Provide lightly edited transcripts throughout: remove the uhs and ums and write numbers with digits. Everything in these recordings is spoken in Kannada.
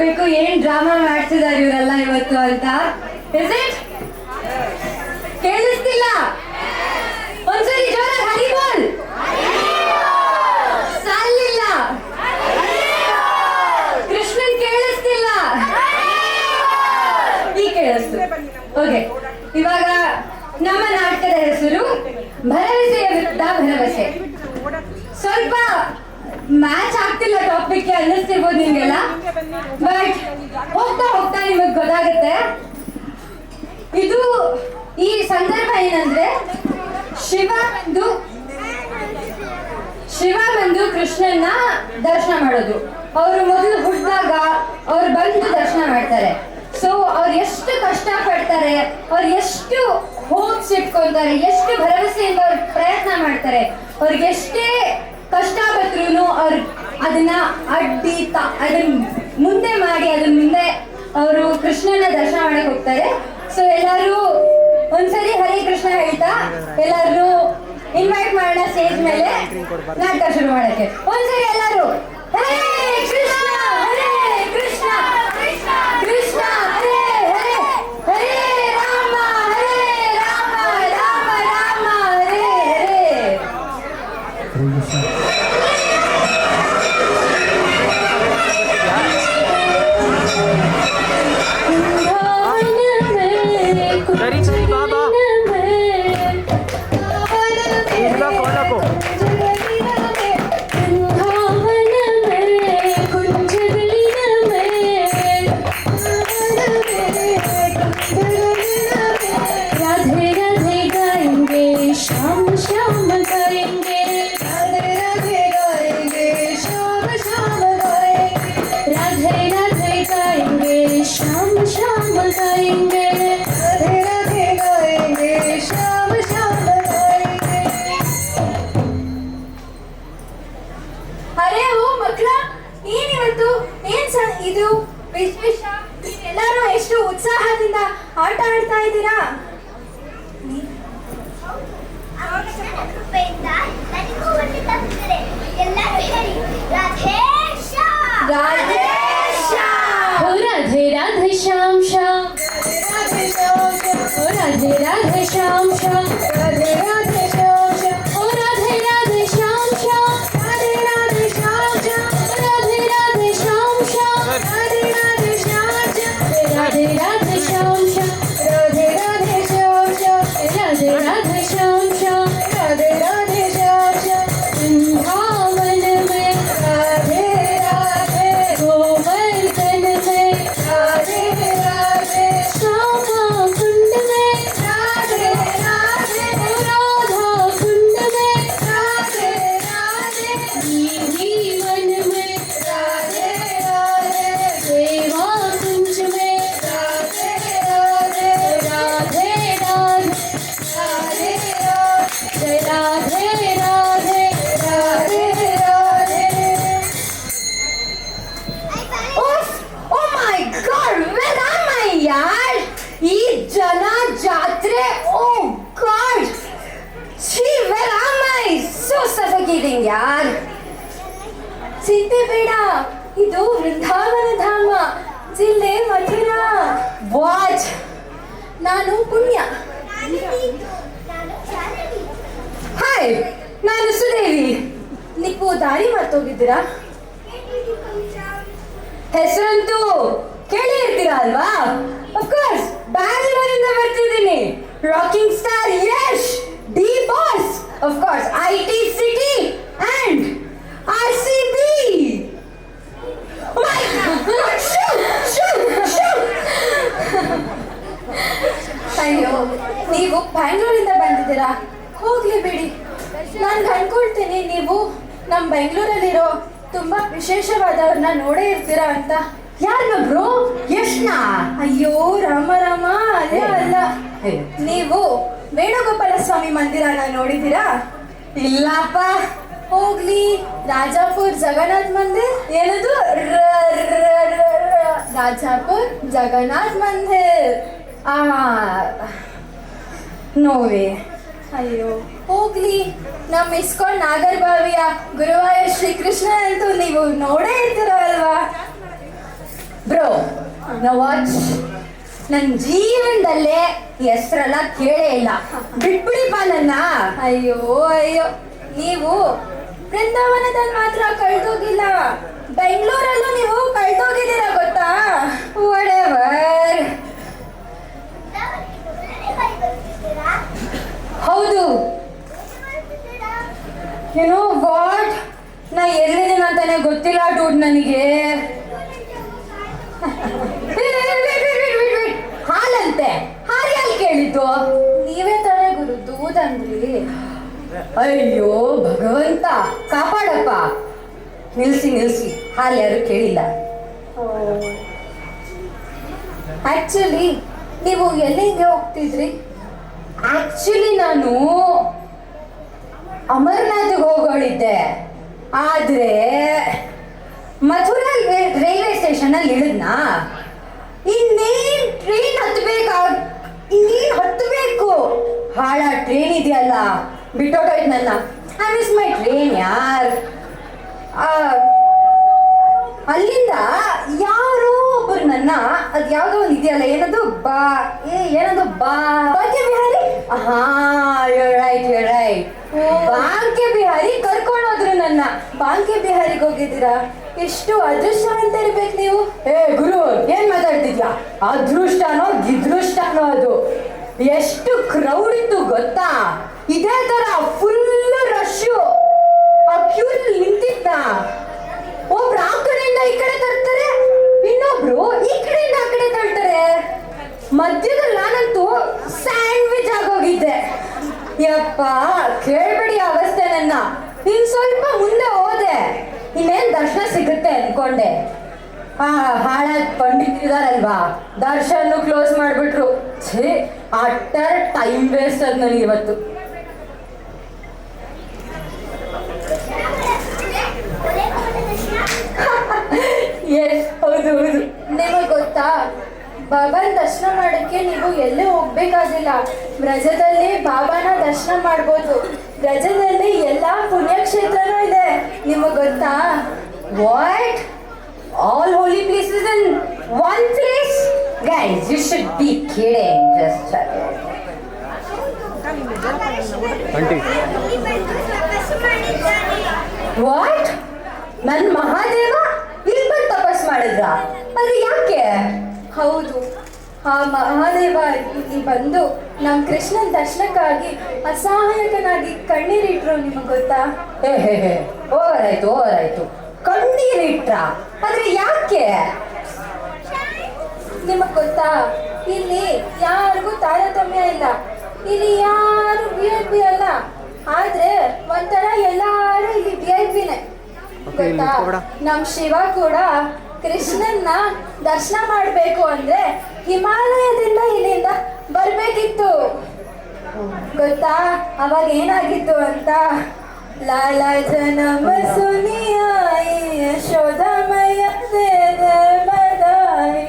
ಗೊತ್ತಿರ್ಬೇಕು ಏನ್ ಡ್ರಾಮಾ ಮಾಡ್ತಿದ್ದಾರೆ ಇವರೆಲ್ಲ ಇವತ್ತು ಅಂತ. Is it? ಕೇಳಿಸ್ತಿಲ್ಲ? ಒಂದ್ಸರಿ ಜೋರಾಗಿ ಹರಿಬೋಲ್. ಸಾಲಿಲ್ಲ. ಕೃಷ್ಣನ್ ಕೇಳಿಸ್ತಿಲ್ಲ. ಈ ಕೇಳಿಸ್ತು. ಓಕೆ, ಇವಾಗ ನಮ್ಮ ನಾಟಕದ ಹೆಸರು ಭರವಸೆಯ ವಿರುದ್ಧ ಭರವಸೆ. ಸ್ವಲ್ಪ ಮ್ಯಾಚ್ ಆಗ್ತಿಲ್ಲ ಟಾಪಿಕ್ಗೆ ಅನ್ನಿಸ್ತಿರ್ಬೋದು ನಿಮ್ಗೆಲ್ಲ, ಬಟ್ ಹೋಗ್ತಾ ಹೋಗ್ತಾ ನಿಮಗೆ ಗೊತ್ತಾಗುತ್ತೆ. ಇದು ಈ ಸಂದರ್ಭ ಏನಂದ್ರೆ, ಶಿವ ಬಂದು ಕೃಷ್ಣನ್ನ ದರ್ಶನ ಮಾಡೋದು. ಅವರು ಮೊದಲು ಹುಟ್ಟಿದಾಗ ಅವ್ರು ಬಂದು ದರ್ಶನ ಮಾಡ್ತಾರೆ. ಸೊ ಅವ್ರು ಎಷ್ಟು ಕಷ್ಟ ಪಡ್ತಾರೆ, ಅವ್ರು ಎಷ್ಟು ಹೋಪ್ಸ್ ಇಟ್ಕೊಳ್ತಾರೆ, ಎಷ್ಟು ಭರವಸೆಯಿಂದ ಅವ್ರು ಪ್ರಯತ್ನ ಮಾಡ್ತಾರೆ. ಅವ್ರಿಗೆ ಎಷ್ಟೇ ಕಷ್ಟ ಬಂದ್ರೂ ಅವ್ರು ಅದನ್ನ ಅದನ್ನ ಮುಂದೆ ಮಾಡಿ ಅದನ್ನ ಮುಂದೆ ಅವರು ಕೃಷ್ಣನ ದರ್ಶನ ಮಾಡಕ್ ಹೋಗ್ತಾರೆ. ಸೊ ಎಲ್ಲರೂ ಒಂದ್ಸರಿ ಹರೇ ಕೃಷ್ಣ ಹೇಳ್ತಾ ಎಲ್ಲರೂ ಇನ್ವೈಟ್ ಮಾಡೋಣ ಸ್ಟೇಜ್ ಮೇಲೆ ನಾಟಕ ಶುರು ಮಾಡಕ್ಕೆ. ಒಂದ್ಸರಿ ಎಲ್ಲರೂ ಹರೇ ಕೃಷ್ಣ ಹರೇ ಕೃಷ್ಣ ಕೃಷ್ಣ ಹರೇ ಹರೇ ಹರೇ ರಾಮ ಹರೇ ರಾಮ ರಾಮ ರಾಮ ಹರೇ ಹರೇ. ಇದು ವಿಶೇಷ, ಎಲ್ಲರೂ ಎಷ್ಟು ಉತ್ಸಾಹದಿಂದ ಆಟ ಆಡ್ತಾ ಇದ್ದೀರಾ. ರಾಧೆ ರಾಧೆ ಶ್ಯಾಮ್ ಶ್ಯಾಮ್, ರಾಧೆ ರಾಧೆ ಶ್ಯಾಮ್ ಶ್ಯಾಮ್, ರಾಧೆ ರಾಧೆ ಶ್ಯಾಮ್ ಶ್ಯಾಮ್, ಓ ರಾಧೆ ರಾಧೆ ಶ್ಯಾಮ್ ಶ್ಯಾಮ್, ರಾಧೆ ರಾಧೆ ಶ್ಯಾಮ್ ಶ್ಯಾಮ್, ರಾಧೆ ರಾಧೆ ಶ್ಯಾಮ್ ಶ್ಯಾಮ್, ರಾಧೆ ರಾಧೆ ಶ್ಯಾಮ್ ಶ್ಯಾಮ್, ರಾಧೆ ರಾಧೆ ಶ್ಯಾಮ್ ಶ್ಯಾಮ್, ರಾಧೆ ರಾಧೆ ಶ್ಯಾಮ್ ಶ್ಯಾಮ್, ರಾಧೆ ರಾಧೆ ಶ್ಯಾಮ್ ಶ್ಯಾಮ್, ರಾಧೆ ರಾಧೆ ಶ್ಯಾಮ್ ಶ್ಯಾಮ್. वृंदावन में राधे राधे, गोवर्धन में राधे राधे, श्यामा कुंड में राधे राधे, राधा कुंड में राधे राधे, वन में राधे राधे, देवा कुंज में Radhe Radhe, Radhe Radhe, Radhe Radhe, Radhe Radhe, Radhe Radhe. Oh my God, where am I यार? ಈ ಜನ ಜಾತ್ರೆ, oh God, see where am I? So suffocating यार. ಚಿಂತೆ ಬೇಡ, ಇದು ವೃಂದಾವನ ಧಾಮ, ಜಿಲ್ಲೆ ಮಥುರಾ. ವಾಟ್? ನಾನು ಪುಣ್ಯ. ಹಾಯ್, ನಾನು ಸುದೇವಿ. ನೀವು ದಾರಿ ಮರ್ತೋಗಿದ್ದೀರಾ? ಹೆಸರಂತೂ ಕೇಳಿ ಇರ್ತೀರಾ ಅಲ್ವಾ? ಅಫ್ಕೋರ್ಸ್, ಬ್ಯಾಂಗ್ಳೂರಿಂದ ಬರ್ತಿದ್ದೀನಿ. Rocking star Yash, D boss, of course IT city and RCB. ಅಯ್ಯೋ, ನೀವು ಬ್ಯಾಂಗ್ಳೂರಿಂದ ಬಂದಿದ್ದೀರಾ? ಹೋಗ್ಲಿ ಬಿಡಿ. ನಾನು ಅನ್ಕೊಳ್ತೀನಿ ನೀವು ನಮ್ಮ ಬೆಂಗಳೂರಲ್ಲಿರೋ ತುಂಬಾ ವಿಶೇಷವಾದವ್ರನ್ನ ನೋಡೇ ಇರ್ತೀರಾ ಅಂತ. ಯಾರನ್ನ ಬ್ರೋ? ಯಶ್ನ? ಅಯ್ಯೋ ರಾಮ ರಾಮ, ಅದೇ ಅಲ್ಲ. ನೀವು ವೇಣುಗೋಪಾಲ ಸ್ವಾಮಿ ಮಂದಿರನ ನೋಡಿದ್ದೀರಾ? ಇಲ್ಲಪ್ಪ. ಹೋಗ್ಲಿ, ರಾಜಾಪುರ್ ಜಗನ್ನಾಥ್ ಮಂದಿರ್. ಏನದು? ರಾಜಾಪುರ್ ಜಗನ್ನಾಥ್ ಮಂದಿರ್. ನೋವೇ. ಅಯ್ಯೋ ಹೋಗ್ಲಿ, ನಮ್ಮ ಇಸ್ಕಾನ್ ನಾಗರಬಾವಿಯ ಗುರುವಾಯೂರ್ ಶ್ರೀಕೃಷ್ಣ ಅಂತೂ ನೀವು ನೋಡೇ ಇರ್ತೀರ ಅಲ್ವಾ? ಬ್ರೋ ವಾಚ್ ನನ್ನ ಜೀವನದಲ್ಲೇ ಹೆಸರೆಲ್ಲ ಕೇಳೇ ಇಲ್ಲ. ಬಿಟ್ಬಿಡಿಪ್ಪ ನನ್ನ. ಅಯ್ಯೋ ಅಯ್ಯೋ, ನೀವು ಬೃಂದಾವನದಲ್ಲಿ ಮಾತ್ರ ಕಳ್ದೋಗಿಲ್ಲ, ಬೆಂಗಳೂರಲ್ಲೂ ನೀವು ಕಳ್ದೋಗಿದ್ದೀರಾ ಗೊತ್ತಾ? ವಾಟ್ ಹೌದು. ಏನೋ ವಾಟ್ ನಾ ಎಲ್ಲಿದ್ದೀನಿ ಅಂತಾನೆ ಗೊತ್ತಿಲ್ಲ ಡೂಡ್ ನನಗೆ. ಹಾಲಂತೆ, ಹಾಲು ಯಾರು ಕೇಳಿದ್ದು? ನೀವೇ ತಾನೇ ಗುರು ದೂದಂದ್ರಿ. ಅಯ್ಯೋ ಭಗವಂತ ಕಾಪಾಡಪ್ಪ. ನಿಲ್ಸಿ ಹಾಲು ಯಾರು ಕೇಳಿಲ್ಲ. ಆಕ್ಚುಲಿ ನೀವು ಎಲ್ಲಿಗೆ ಹೋಗ್ತಿದ್ರಿ? ಆಕ್ಚುಲಿ ನಾನು ಅಮರ್ನಾಥ್ಗೆ ಹೋಗೋಳಿದ್ದೆ, ಆದ್ರೆ ಮಥುರಾ ರೈಲ್ವೆ ಸ್ಟೇಷನ್ ಅಲ್ಲಿ ಇಳಿದ್ನಾ. ಇನ್ನೇನ್ ಟ್ರೈನ್ ಹತ್ತಬೇಕು. ಹಾಳ ಟ್ರೈನ್ ಇದೆಯಲ್ಲ, ಬಿಟ್ಟೋಟೋಯ್ತು ನನ್ನ. ಐ ಮಿಸ್ ಮೈ ಟ್ರೈನ್ ಯಾರ್. ಅಲ್ಲಿಂದ ಯಾರೋ ಒಬ್ಬರು ನನ್ನ, ಅದ್ ಯಾವ್ದೋ ಒಂದು ಇದೆಯಲ್ಲ, ಏನದು ಭಾಗ್ಯ ಬಿಹಾರಿ. ಹಾ ರೈಟ್ ಭಾಗ್ಯ ಬಿಹಾರಿ ಕರ್ಕೊಂಡು ಹೋದ್ರು ನನ್ನ. ಬಾಂಕೆ ಬಿಹಾರಿಗೆ ಹೋಗಿದ್ದೀರಾ? ಎಷ್ಟು ಅದೃಷ್ಟವಂತ ಇರ್ಬೇಕು ನೀವು. ಗುರು ಏನ್ ಮಾತಾಡ್ತಿದ್ಯಾ? ಅದೃಷ್ಟನೋ ಗಿದೃಷ್ಟನೋ ಅದು. ಎಷ್ಟು ಕ್ರೌಡ್ ಇತ್ತು ಗೊತ್ತಾ? ಇದೇ ತರ ಫುಲ್ ರಶ್. ಆ ಕ್ಯೂಲ್ ನಿಂತಿದ್ದ. ಒಬ್ರು ಆ ಕಡೆಯಿಂದ ಈ ಕಡೆ ತರ್ತಾರೆ, ಇನ್ನೊಬ್ರು ಈ ಕಡೆಯಿಂದ ಆ ಕಡೆ ತಳ್ತಾರೆ. ಮಧ್ಯದಲ್ಲಿ ನಾನಂತೂ ಸ್ಯಾಂಡ್ವಿಚ್ ಆಗೋಗಿದ್ದೆ. ಯಪ್ಪ ಕೇಳ್ಬೇಡಿ ಅವಸ್ಥೆ ನನ್ನ. ಇನ್ ಸ್ವಲ್ಪ ಮುಂದೆ ಹೋದೆ, ಇನ್ನೇನ್ ದರ್ಶನ ಸಿಗುತ್ತೆ ಅನ್ಕೊಂಡೆ. ಹಾಳಾದ ಪಂಡಿತರಿದಾರಲ್ವಾ, ದರ್ಶನ ಕ್ಲೋಸ್ ಮಾಡ್ಬಿಟ್ರು. ಛೇ, ಅಟ್ಟರ್ ಟೈಮ್ ವೇಸ್ಟ್ ಅದ್ ನನಗೆ ಇವತ್ತು. ಹೌದು. ನಿಮಗೆ ಗೊತ್ತಾ, ಬಾಬಾನ ದರ್ಶನ ಮಾಡಕ್ಕೆ ನೀವು ಎಲ್ಲೇ ಹೋಗ್ಬೇಕಾಗಿಲ್ಲ. ಬ್ರಜದಲ್ಲಿ ಬಾಬಾನ ದರ್ಶನ ಮಾಡ್ಬೋದು. ಬ್ರಜದಲ್ಲಿ ಎಲ್ಲಾ ಪುಣ್ಯಕ್ಷೇತ್ರನೂ ಇದೆ, ನಿಮಗೆ ಗೊತ್ತಾ? What? All holy places in one place? Guys, you should be kidding. Just What? ನನ್ ಮಹಾದೇವ ಇಲ್ಲಿ ಬಂದು ತಪಸ್ ಮಾಡಿದ್ರ? ಅದು ಯಾಕೆ? ಹೌದು, ಆ ಮಹಾದೇವ ಇಲ್ಲಿ ಬಂದು ನಮ್ಮ ಕೃಷ್ಣನ ದರ್ಶನಕ್ಕಾಗಿ ಅಸಹಾಯಕನಾಗಿ ಕಣ್ಣೀರಿಟ್ರು. ನಿಮಗೆ ಗೊತ್ತಾ? ಓವರಾಯ್ತು. ಕಣ್ಣೀರಿಟ್ರ? ಆದ್ರೆ ಯಾಕೆ? ನಿಮಗ್ ಗೊತ್ತಾ, ಇಲ್ಲಿ ಯಾರಿಗೂ ತಾರತಮ್ಯ ಇಲ್ಲ. ಇಲ್ಲಿ ಯಾರು VIP ಅಲ್ಲ, ಆದ್ರೆ ಒಂಥರ ಎಲ್ಲಾರು ಇಲ್ಲಿ VIPನೇ. ಗೊತ್ತಾ, ನಮ್ ಶಿವ ಕೂಡ ಕೃಷ್ಣನ್ನ ದರ್ಶನ ಮಾಡ್ಬೇಕು ಅಂದ್ರೆ ಹಿಮಾಲಯದಿಂದ ಇಲ್ಲಿಂದ ಬರ್ಬೇಕಿತ್ತು. ಗೊತ್ತಾ ಅವಾಗ ಏನಾಗಿತ್ತು ಅಂತ? ಲಾಲ ಜನಮ ಸುನಿಯಾಯಿ ಯಶೋದಮಯ ಬದಾಯಿ.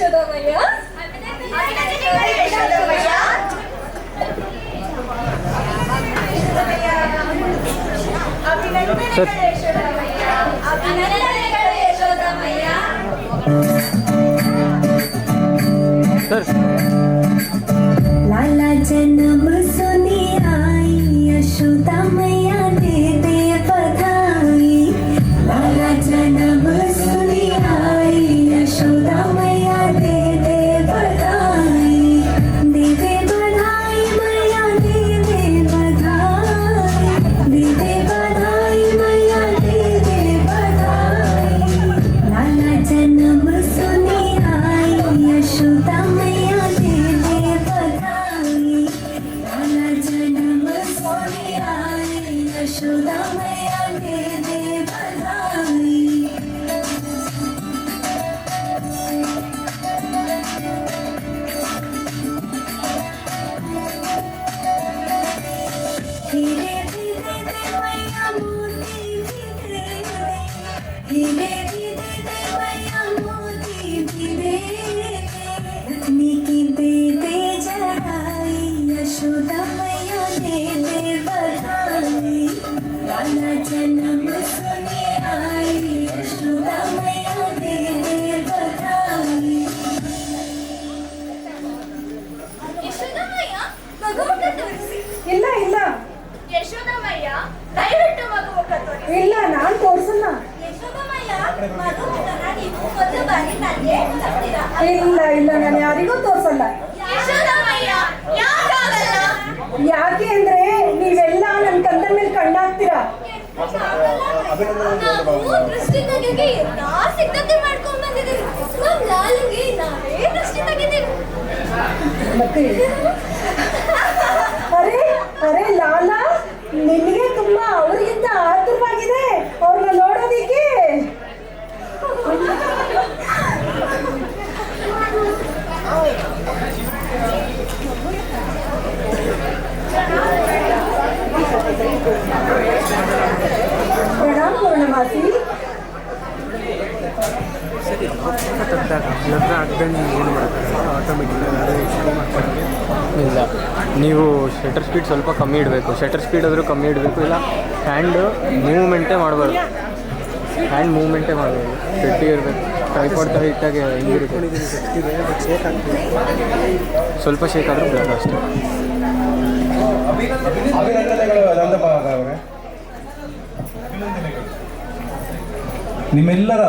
ಯಶೋದಮಯ್ಯ. सर लाला जन्म सुनी आई यशोदा मैया दे दे बधाई. लाला जन्म सुनी आई यशोदा मैया दे दे बधाई. दे दे बधाई मैया दे दे बधाई. दे दे बधाई मैया दे दे बधाई. लाला जन्म सुनी आई यशोदा मैया दे दे बधाई. लाला जन्म सुनी आई यशोदा मैया दे दे बधाई. धीरे धीरे दे मैया मोती धीरे धीरे धीरे दे मैया मोती धीरे रत्नी की दे दे जगाई यशोदा मैया दे दे बधाई. लाला जन्म सुनी आई यशोदा मैया दे दे बधाई. ಯಶೋದಮಯ್ಯ ಮಗು ಮುಖ ತೋರಿಸಿ. ಇಲ್ಲ ಇಲ್ಲ ಯಶೋದಮಯ್ಯ ದಯವಿಟ್ಟು ಮಗು ಮುಖ ತೋರಿಸಿ. ಇಲ್ಲ ನಾನ್ ತೋರ್ಸಲ್ಲ. ಯಶೋದಮಯ್ಯ ಮಗು ಮುಖನ ನೀವು ಮೊದಲ ಬಾರಿ ನನಗೆ ತರ್ತೀರಾ? ಇಲ್ಲ ಇಲ್ಲ ನಾನು ಯಾರಿಗೂ ತೋರ್ಸಲ್ಲ. ಯಶೋದಮಯ್ಯ ಯಾಕಾಗಲ್ಲ? ಯಾಕೆ ಅಂದ್ರೆ ನೀವೆಲ್ಲ ನನ್ ಕಂದ ಮೇಲೆ ಕಣ್ಣಾಗ್ತೀರಾ. ನಾವು ದೃಷ್ಟಿ ತೆಗೆಗೆ ಎಲ್ಲಾ ಸಿದ್ಧತೆ ಮಾಡ್ಕೊಂಡ್ ಬಂದಿದ್ದೀವಿ. ನಮ್ ಲಾಲಿಗೆ ನಾವೇ ದೃಷ್ಟಿ ತೆಗಿತೀವಿ. ಮತ್ತೆ ಅರೆ ಅರೆ ಲಾಲಾ ನಿನಗೆ ತುಂಬಾ ಅವರಿಗಿಂತ ಆತುರವಾಗಿದೆ ಅವ್ರನ್ನ ನೋಡೋದಿಕ್ಕೆ. ಪ್ರಣಾಮ ಪೂರ್ಣಮಾಸಿ. ಸರಿ ತೆಗ್ದಾಗ ಲಗ್ನ ಆಗ್ದಂಗೆ ಏನು ಮಾಡೋಕ್ಕಾಗಲ್ಲ, ಆಟೋಮೆಟಿಕ್ ಇಲ್ಲ. ನೀವು ಶಟರ್ ಸ್ಪೀಡ್ ಸ್ವಲ್ಪ ಕಮ್ಮಿ ಇಡಬೇಕು. ಶಟರ್ ಸ್ಪೀಡ್ ಆದರೂ ಕಮ್ಮಿ ಇಡಬೇಕು, ಇಲ್ಲ ಹ್ಯಾಂಡ್ ಮೂವ್ಮೆಂಟೇ ಮಾಡಬಾರ್ದು. ಹ್ಯಾಂಡ್ ಮೂವ್ಮೆಂಟೇ ಮಾಡಬಾರ್ದು, ಗಟ್ಟಿ ಇರಬೇಕು. ಟ್ರೈಪಾಡ್ ಥರ ಇಟ್ಟಾಗೆ ಹಿಂಗಿರುತ್ತೆ, ಸ್ವಲ್ಪ ಶೇಕ್ ಆದರೂ ಬೇಡ ಅಷ್ಟೇ. ಅಭಿನಂದನೆಗಳು ನಂದಭಾಗ ಅವರೇ. ನಿಮ್ಮೆಲ್ಲರ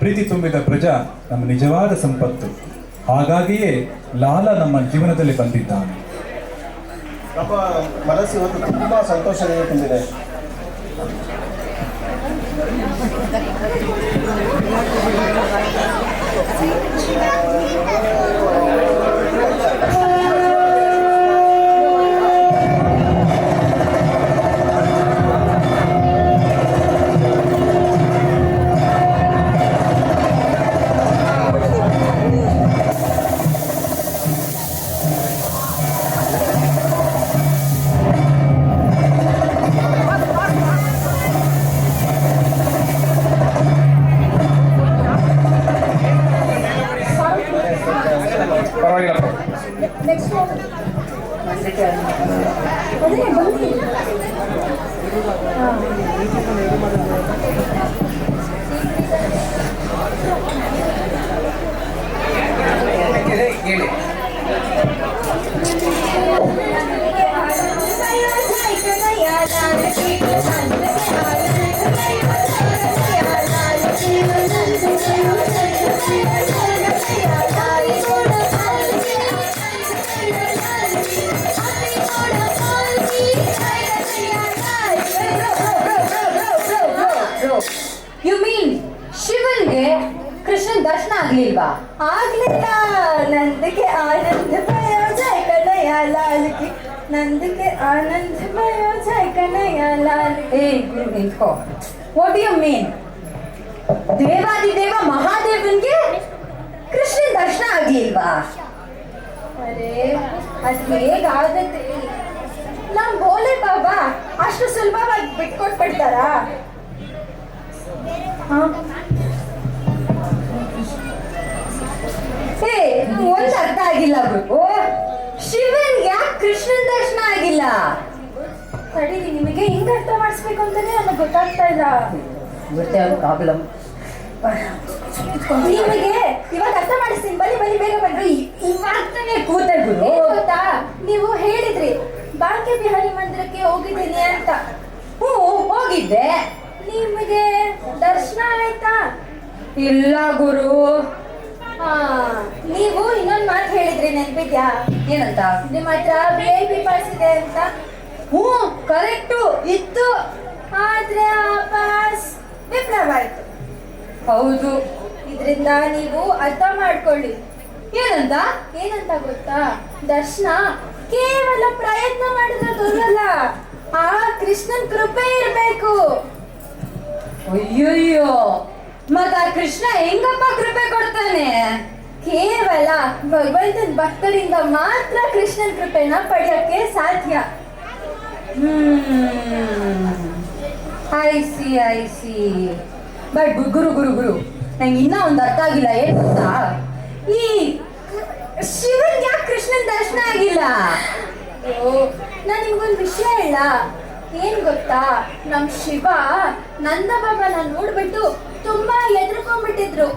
ಪ್ರೀತಿ ತುಂಬಿದ ಪ್ರಜಾ ನಮ್ಮ ನಿಜವಾದ ಸಂಪತ್ತು. ಹಾಗಾಗಿಯೇ ಲಾಲ ನಮ್ಮ ಜೀವನದಲ್ಲಿ ಬಂದಿದ್ದಾನೆ. ನಮ್ಮ ಮನಸ್ಸು ಇವತ್ತು ತುಂಬ ಸಂತೋಷದಿಂದ ತುಂಬಿದೆ. ನೆಕ್ಸ್ಟ್ ಅದೇ ಬನ್ನಿ. ಯು ಮೀನ್ ಶಿವನ್ಗೆ ಕೃಷ್ಣನ್ ದರ್ಶನ ಆಗ್ಲಿಲ್ವಾ? ಆಗ್ಲಿಲ್ಲ. ನಂದಕ್ಕೆ ಆನಂದಮಯ ಜಯ ಕನ್ನಯ್ಯ ಲಾಲ್ಕಿ. ನಂದಕ್ಕೆ ಆನಂದಮಯ ಜಯ ಕನ್ನಯ್ಯ ಲಾಲ್ಕಿ. ಏ ಗುರು ನಿಂತ್ಕೋ. What you mean? ದೇವಾದಿದೇವ ಮಹಾದೇವನ್ಗೆ ಕೃಷ್ಣನ್ ದರ್ಶನ ಆಗ್ಲಿಲ್ವಾ? ಅರೆ ಅದು ಹೇಗಾಗತ್ತೆ? ನಮ್ ಭೋಲೆ ಬಾಬಾ ಅಷ್ಟು ಸುಲಭವಾಗಿ ಬಿಟ್ಕೊಟ್ಬಿಡ್ತಾರಾ? ಏ ಒಂದ್ ಅರ್ಥ ಆಗಿಲ್ಲ ಗುರು, ಶಿವನ್ ಯಾಕೆ ಕೃಷ್ಣನ್ ದರ್ಶನ ಆಗಿಲ್ಲ? ತಡೀರಿ, ನಿಮಗೆ ಹಿಂಗ್ ಅರ್ಥ ಮಾಡಿಸ್ಬೇಕು ಅಂತಾನೆ ನನಗೆ ಗೊತ್ತಾಗ್ತಾ ಇಲ್ಲ. ಪ್ರಾಬ್ಲಮ್. ನಿಮಗೆ ಇವಾಗ ಅರ್ಥ ಮಾಡಿಸ್ತೀನಿ, ಬನ್ನಿ ಬನ್ನಿ ಬೇಗ ಬನ್ನಿ. ಇವಾಗ ತಾನೇ ಕೂತೆ ಗುರು. ಏನ್ ಗೊತ್ತಾ, ನೀವು ಹೇಳಿದ್ರಿ ಬಾಂಕೆ ಬಿಹಾರಿ ಮಂದಿರಕ್ಕೆ ಹೋಗಿದ್ದೀನಿ ಅಂತ. ಹ್ಞೂ ಹೋಗಿದ್ದೆ. ನಿಮಗೆ ದರ್ಶನ ಆಯ್ತಾ? ಇಲ್ಲ ಗುರು. ಹಾ, ನೀವು ಇನ್ನೊಂದ್ ಮಾತು ಹೇಳಿದ್ರಿ, ನೆನ್ಪಿದ್ಯಾ? ಏನಂತ? ನಿಮ್ಮ ಹತ್ರ VIP ಪಾಸ್ ಇದೆ ಅಂತ. ಹ್ಞೂ ಕರೆಕ್ಟು ಇತ್ತು. ಆದ್ರೆ ಆ ಪಾಸ್ ವಿಫಲವಾಯ್ತು. ಹೌದು. ಇದರಿಂದ ನೀವು ಅರ್ಥ ಮಾಡ್ಕೊಳ್ಳಿ. ಏನಂತ? ಏನಂತ ಗೊತ್ತಾ, ದರ್ಶನ ಕೇವಲ ಪ್ರಯತ್ನ ಮಾಡಿದ್ರೆ ದೊರಕಲ್ಲ, ಆ ಕೃಷ್ಣನ್ ಕೃಪೆ ಇರ್ಬೇಕು. ಅಯ್ಯಯ್ಯೋ, ಮತ್ತ ಆ ಕೃಷ್ಣ ಹೆಂಗಪ್ಪ ಕೃಪೆ ಕೊಡ್ತಾನೆ? ಕೇವಲ ಭಗವಂತನ ಭಕ್ತರಿಂದ ಮಾತ್ರ ಕೃಷ್ಣನ್ ಕೃಪೆನ ಪಡೆಯಕ್ಕೆ ಸಾಧ್ಯ. ಐ ಸಿ ಬಟ್ ಗುರು ಗುರು ಗುರು, ನಂಗೆ ಇನ್ನ ಒಂದು ಅರ್ಥ ಆಗಿಲ್ಲ. ಏನ್ ಗೊತ್ತಾ, ಈ ಶಿವನ್ ಯಾಕೆ ಕೃಷ್ಣನ್ ದರ್ಶನ ಆಗಿಲ್ಲ? ನಾನು ನಿಮ್ಗೊಂದು ವಿಷಯ ಹೇಳ. ಏನ್ ಗೊತ್ತಾ, ನಮ್ ಶಿವ ನಂದ ಬಾಬಾನ ನೋಡ್ಬಿಟ್ಟು ತುಂಬಾ ಎದ್ರುಕೊಂಡ್ಬಿಟ್ಟಿದ್ರು.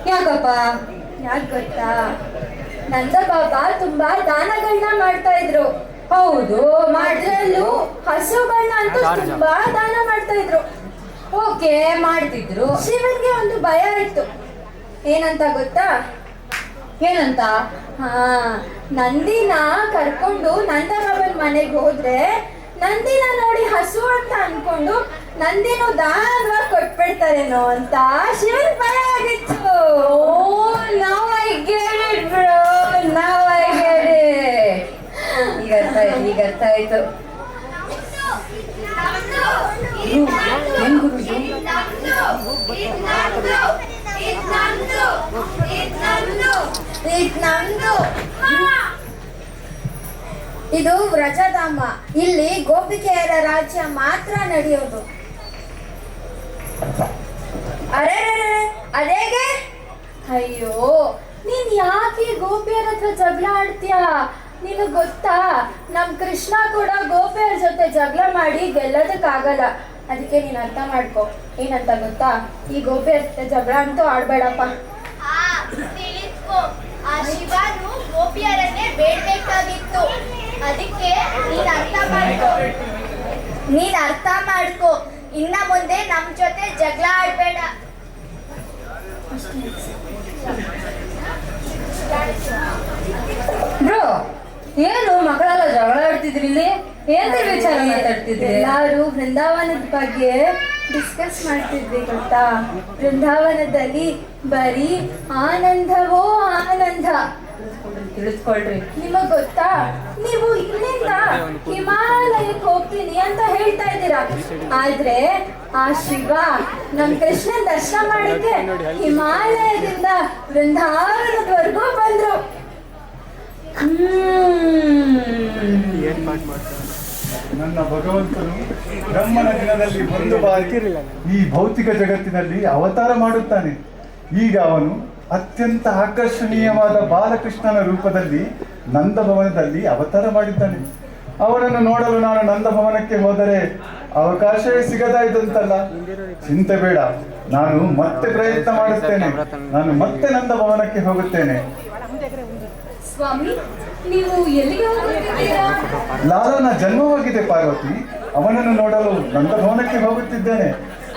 ಯಾಕಪ್ಪ? ಯಾಕೆ ಗೊತ್ತಾ, ನಂದ ಬಾಬಾ ತುಂಬಾ ದಾನಗಳನ್ನ ಮಾಡ್ತಾ ಇದ್ರು. ಹೌದು, ಅದ್ರಲ್ಲೂ ಹಸುಗಳನ್ನ ಅಂತೂ ತುಂಬಾ ದಾನ ಮಾಡ್ತಾ ಇದ್ರು. ಓಕೆ ಮಾಡ್ತಿದ್ರು. ಶಿವನ್ಗೆ ಒಂದು ಭಯ ಇತ್ತು. ಏನಂತ ಗೊತ್ತಾ? ಏನಂತ? ಹಾ, ನಂದಿನ ಕರ್ಕೊಂಡು ನಂದ ಬಾಬನ್ ಮನೆಗೆ ಹೋದ್ರೆ ನಂದಿನ ನೋಡಿ ಹಸು ಅಂತ ಅನ್ಕೊಂಡು ನಂದಿನ ದಾನವಾಗಿ ಕೊಟ್ಬಿಡ್ತಾರೇನೋ ಅಂತ ಶಿವನ್ ಭಯ ಆಗಿತ್ತು. Now I get it bro, now I get it. ಈಗ ಅರ್ಥ ಆಯ್ತು. ಏನ್ ಗುರು ಇದು ವ್ರಜಧಾಮ. ಇಲ್ಲಿ ಗೋಪಿಕೆಯರ ರಾಜ್ಯ ಮಾತ್ರ ನಡೆಯೋದು. ಅರೆ ಅದೇಗೆ? ಅಯ್ಯೋ, ನೀನ್ ಯಾಕೆ ಗೋಪಿಯರ ಹತ್ರ ಜಗಳ ಆಡ್ತೀಯಾ? ನಿನಗ್ ಗೊತ್ತಾ, ನಮ್ ಕೃಷ್ಣ ಕೂಡ ಗೋಪಿಯರ ಜೊತೆ ಜಗಳ ಮಾಡಿ ಗೆಲ್ಲೋದಕ್ಕಾಗಲ್ಲ. ಅದಕ್ಕೆ ನೀನ್ ಅರ್ಥ ಮಾಡ್ಕೊ. ಏನಂತ ಗೊತ್ತಾ, ಈ ಗೋಪಿಯರ ಜೊತೆ ಜಗಳ ಅಂತೂ ಆಡ್ಬೇಡಪ್ಪ. ತಿಳಿಸ್ಕೊ, ಆ ಶಿವನು ಗೋಪಿಯರನ್ನೇ ಬೇಡ್ಬೇಕಾಗಿತ್ತು. ಅದಕ್ಕೆ ನೀನ್ ಅರ್ಥ ಮಾಡ್ಕೊ. ಇನ್ನ ಮುಂದೆ ನಮ್ ಜೊತೆ ಜಗಳ ಆಡ್ಬೇಡ. ಬ್ರೋ, ಏನು ಮಕ್ಕಳೆಲ್ಲ ಜಗಳ ಆಡ್ತಿದ್ರಿ ಇಲ್ಲಿ? ಏನ್ ವಿಚಾರ ಮಾತಾಡ್ತಿದ್ರಿ? ಎಲ್ಲಾರು ಬೃಂದಾವನದ ಬಗ್ಗೆ ಡಿಸ್ಕಸ್ ಮಾಡ್ತಿದ್ವಿ ಗೊತ್ತಾ. ಬೃಂದಾವನದಲ್ಲಿ ಬರೀ ಆನಂದವೋ ಆನಂದ. ತಿಳಿಸ್ಕೊಳ್ರಿ. ನಿಮಗ್ ಗೊತ್ತಾ, ನೀವು ಇಲ್ಲಿಂದ ಹಿಮಾಲಯಕ್ಕೆ ಹೋಗ್ತೀನಿ ಅಂತ ಹೇಳ್ತಾ ಇದ್ದೀರಾ, ಆದ್ರೆ ಆ ಶಿವ ನಮ್ ಕೃಷ್ಣನ್ ದರ್ಶನ ಮಾಡಿದ್ರೆ ಹಿಮಾಲಯದಿಂದ ಬೃಂದಾವನದವರೆಗೂ ಬಂದ್ರು. ನನ್ನ ಭಗವಂತನು ಬ್ರಹ್ಮನ ದಿನದಲ್ಲಿ ಒಂದು ಬಾರಿ ಈ ಭೌತಿಕ ಜಗತ್ತಿನಲ್ಲಿ ಅವತಾರ ಮಾಡುತ್ತಾನೆ. ಈಗ ಅವನು ಅತ್ಯಂತ ಆಕರ್ಷಣೀಯವಾದ ಬಾಲಕೃಷ್ಣನ ರೂಪದಲ್ಲಿ ನಂದಭವನದಲ್ಲಿ ಅವತಾರ ಮಾಡಿದ್ದಾನೆ. ಅವನನ್ನು ನೋಡಲು ನಾನು ನಂದಭವನಕ್ಕೆ ಹೋದರೆ ಅವಕಾಶವೇ ಸಿಗದಾಯ್ತಂತಲ್ಲ. ಚಿಂತೆ ಬೇಡ, ನಾನು ಮತ್ತೆ ಪ್ರಯತ್ನ ಮಾಡುತ್ತೇನೆ. ನಾನು ಮತ್ತೆ ನಂದಭವನಕ್ಕೆ ಹೋಗುತ್ತೇನೆ. ಸ್ವಾಮಿ, ನೀವು ಎಲ್ಲಿಗೆ ಹೋಗುತ್ತಿದ್ದೀರಾ? ಲಾಲನ ಜನ್ಮವಾಗಿದೆ ಪಾರ್ವತಿ, ಅವನನ್ನು ನೋಡಲು ನಂದಭವನಕ್ಕೆ ಹೋಗುತ್ತಿದ್ದೇನೆ.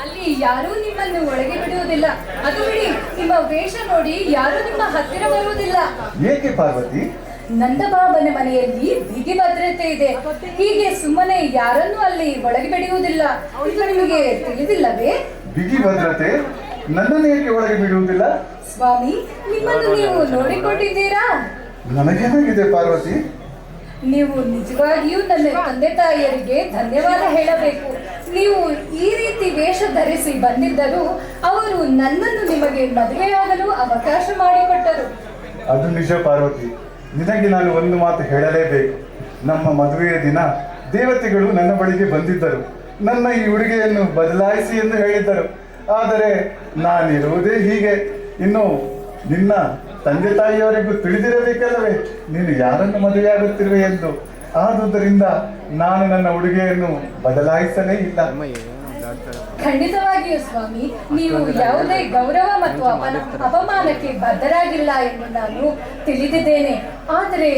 ಅಲ್ಲಿ ಯಾರೂ ನಿಮ್ಮನ್ನು ಒಳಗೆ ಬಿಡುವುದಿಲ್ಲ. ಅದು ಬಿಡಿ, ನಿಮ್ಮ ವೇಷ ನೋಡಿ ಯಾರೂ ನಿಮ್ಮ ಹತ್ತಿರ ಬರುವುದಿಲ್ಲ. ಏಕೆ ಪಾರ್ವತಿ? ನಂದಬಾಬನ ಮನೆಯಲ್ಲಿ ಬಿಗಿ ಭದ್ರತೆ ಇದೆ. ಹೀಗೆ ಸುಮ್ಮನೆ ಯಾರನ್ನೂ ಅಲ್ಲಿ ಒಳಗೆ ಬಿಡುವುದಿಲ್ಲ. ಇದು ನಿಮಗೆ ತಿಳಿದಿಲ್ಲವೇ? ಬಿಗಿ ಭದ್ರತೆ? ನನ್ನನ್ನು ಏಕೆ ಒಳಗೆ ಬಿಡುವುದಿಲ್ಲ? ಸ್ವಾಮಿ, ನಿಮ್ಮನ್ನು ನೀವು ನೋಡಿಕೊಂಡಿದ್ದೀರಾ? ನನಗೇನಾಗಿದೆ ಪಾರ್ವತಿ? ನೀವು ನಿಜವಾಗಿಯೂ ನನ್ನ ತಂದೆ ತಾಯಿಯರಿಗೆ ಧನ್ಯವಾದ ಹೇಳಬೇಕು. ನೀವು ಈ ರೀತಿ ವೇಷ ಧರಿಸಿ ಬಂದಿದ್ದರೂ ಅವರು ನನ್ನನ್ನು ನಿಮಗೆ ಮದುವೆಯಾಗಲು ಅವಕಾಶ ಮಾಡಿಕೊಟ್ಟರು. ಅದು ನಿಜ ಪಾರ್ವತಿ. ನಿನಗೆ ನಾನು ಒಂದು ಮಾತು ಹೇಳಲೇಬೇಕು. ನಮ್ಮ ಮದುವೆಯ ದಿನ ದೇವತೆಗಳು ನನ್ನ ಬಳಿಗೆ ಬಂದಿದ್ದರು. ನನ್ನ ಈ ಉಡುಗೆಯನ್ನು ಬದಲಾಯಿಸಿ ಎಂದು ಹೇಳಿದ್ದರು. ಆದರೆ ನಾನಿರುವುದೇ ಹೀಗೆ. ಇನ್ನು ನಿನ್ನ ತಂದೆ ತಾಯಿಯವರಿಗೂ ತಿಳಿದಿರಬೇಕಲ್ಲವೇ ನೀನು ಯಾರನ್ನು ಮದುವೆಯಾಗುತ್ತಿರುವೆ ಎಂದು. ಆದುದರಿಂದ ನಾನು ನನ್ನ ಉಡುಗೆಯನ್ನು ಬದಲಾಯಿಸಲೇ ಇಲ್ಲ. ಖಂಡಿತವಾಗಿಯೂ ಸ್ವಾಮಿ, ನೀವು ಯಾವುದೇ ಗೌರವ ಮತ್ತು ಅಪಮಾನಕ್ಕೆ ಬದ್ಧರಾಗಿಲ್ಲ ಎಂದು ನಾನು ತಿಳಿದಿದ್ದೇನೆ. ಆದರೆ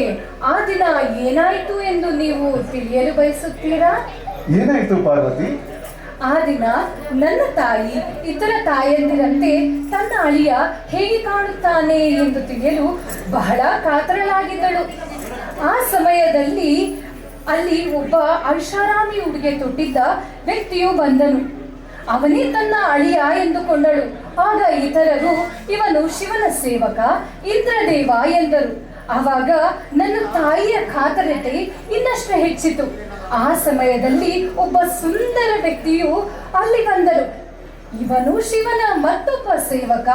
ಆ ದಿನ ಏನಾಯಿತು ಎಂದು ನೀವು ತಿಳಿಯಲು ಬಯಸುತ್ತೀರಾ? ಏನಾಯ್ತು ಪಾರ್ವತಿ? ಆ ದಿನ ನನ್ನ ತಾಯಿ ಇತರ ತಾಯಂದಿರಂತೆ ತನ್ನ ಅಳಿಯ ಹೇಗೆ ಕಾಣುತ್ತಾನೆ ಎಂದು ತಿಳಿಯಲು ಬಹಳ ಕಾತರಳಾಗಿದ್ದಳು. ಆ ಸಮಯದಲ್ಲಿ ಅಲ್ಲಿ ಒಬ್ಬ ಐಷಾರಾಮಿ ಉಡುಗೆ ತೊಟ್ಟಿದ್ದ ವ್ಯಕ್ತಿಯು ಬಂದನು. ಅವನೇ ತನ್ನ ಅಳಿಯ ಎಂದುಕೊಂಡಳು. ಆಗ ಇತರರು ಇವನು ಶಿವನ ಸೇವಕ, ಇಂದ್ರದೇವ ಎಂದರು. ಆವಾಗ ನನ್ನ ತಾಯಿಯ ಖಾತರತೆ ಇನ್ನಷ್ಟು ಹೆಚ್ಚಿತು. ಆ ಸಮಯದಲ್ಲಿ ಒಬ್ಬ ಸುಂದರ ವ್ಯಕ್ತಿಯು ಅಲ್ಲಿ ಬಂದರು. ಇವನು ಶಿವನ ಮತ್ತೊಬ್ಬ ಸೇವಕ,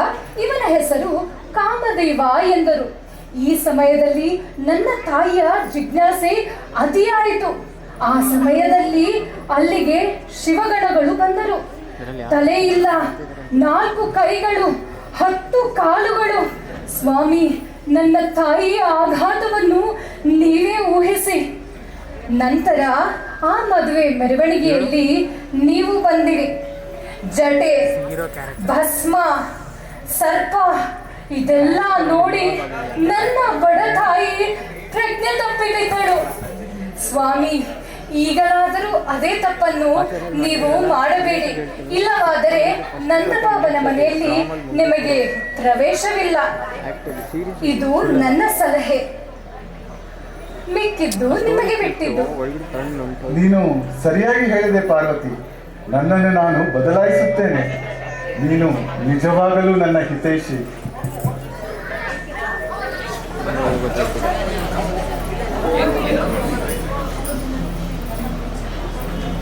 ಇವನ ಹೆಸರು ಕಾಮದೇವ ಎಂದರು. ಈ ಸಮಯದಲ್ಲಿ ನನ್ನ ತಾಯಿಯ ಜಿಜ್ಞಾಸೆ ಅತಿಯಾಯಿತು. ಆ ಸಮಯದಲ್ಲಿ ಅಲ್ಲಿಗೆ ಶಿವಗಣಗಳು ಬಂದರು. ತಲೆ ಇಲ್ಲ, 4 ಕೈಗಳು, 10 ಕಾಲುಗಳು. ಸ್ವಾಮಿ, ನನ್ನ ತಾಯಿಯ ಆಘಾತವನ್ನು ನೀವೇ ಊಹಿಸಿ. ನಂತರ ಆ ಮದುವೆ ಮೆರವಣಿಗೆಯಲ್ಲಿ ನೀವು ಬಂದಿರಿ. ಜಟೆ, ಭಸ್ಮ, ಸರ್ಪ ಇದೆಲ್ಲ ನೋಡಿ ನನ್ನ ಬಡ ತಾಯಿ ಪ್ರಜ್ಞೆ ತಪ್ಪಿದ್ದಳು. ಸ್ವಾಮಿ, ಈಗಲಾದರೂ ಅದೇ ತಪ್ಪನ್ನು ನೀವು ಮಾಡಬೇಡಿ. ಇಲ್ಲವಾದರೆ ನಂದಬಾಬನ ಮನೆಯಲ್ಲಿ ನಿಮಗೆ ಪ್ರವೇಶವಿಲ್ಲ. ಇದು ನನ್ನ ಸಲಹೆ, ಮಿಕ್ಕಿದ್ದು ನಿಮಗೆ ಬಿಟ್ಟಿದ್ದು. ನೀನು ಸರಿಯಾಗಿ ಹೇಳಿದೆ ಪಾರ್ವತಿ. ನನ್ನನ್ನು ನಾನು ಬದಲಾಯಿಸುತ್ತೇನೆ. ನೀನು ನಿಜವಾಗಲೂ ನನ್ನ ಹಿತೈಷಿ.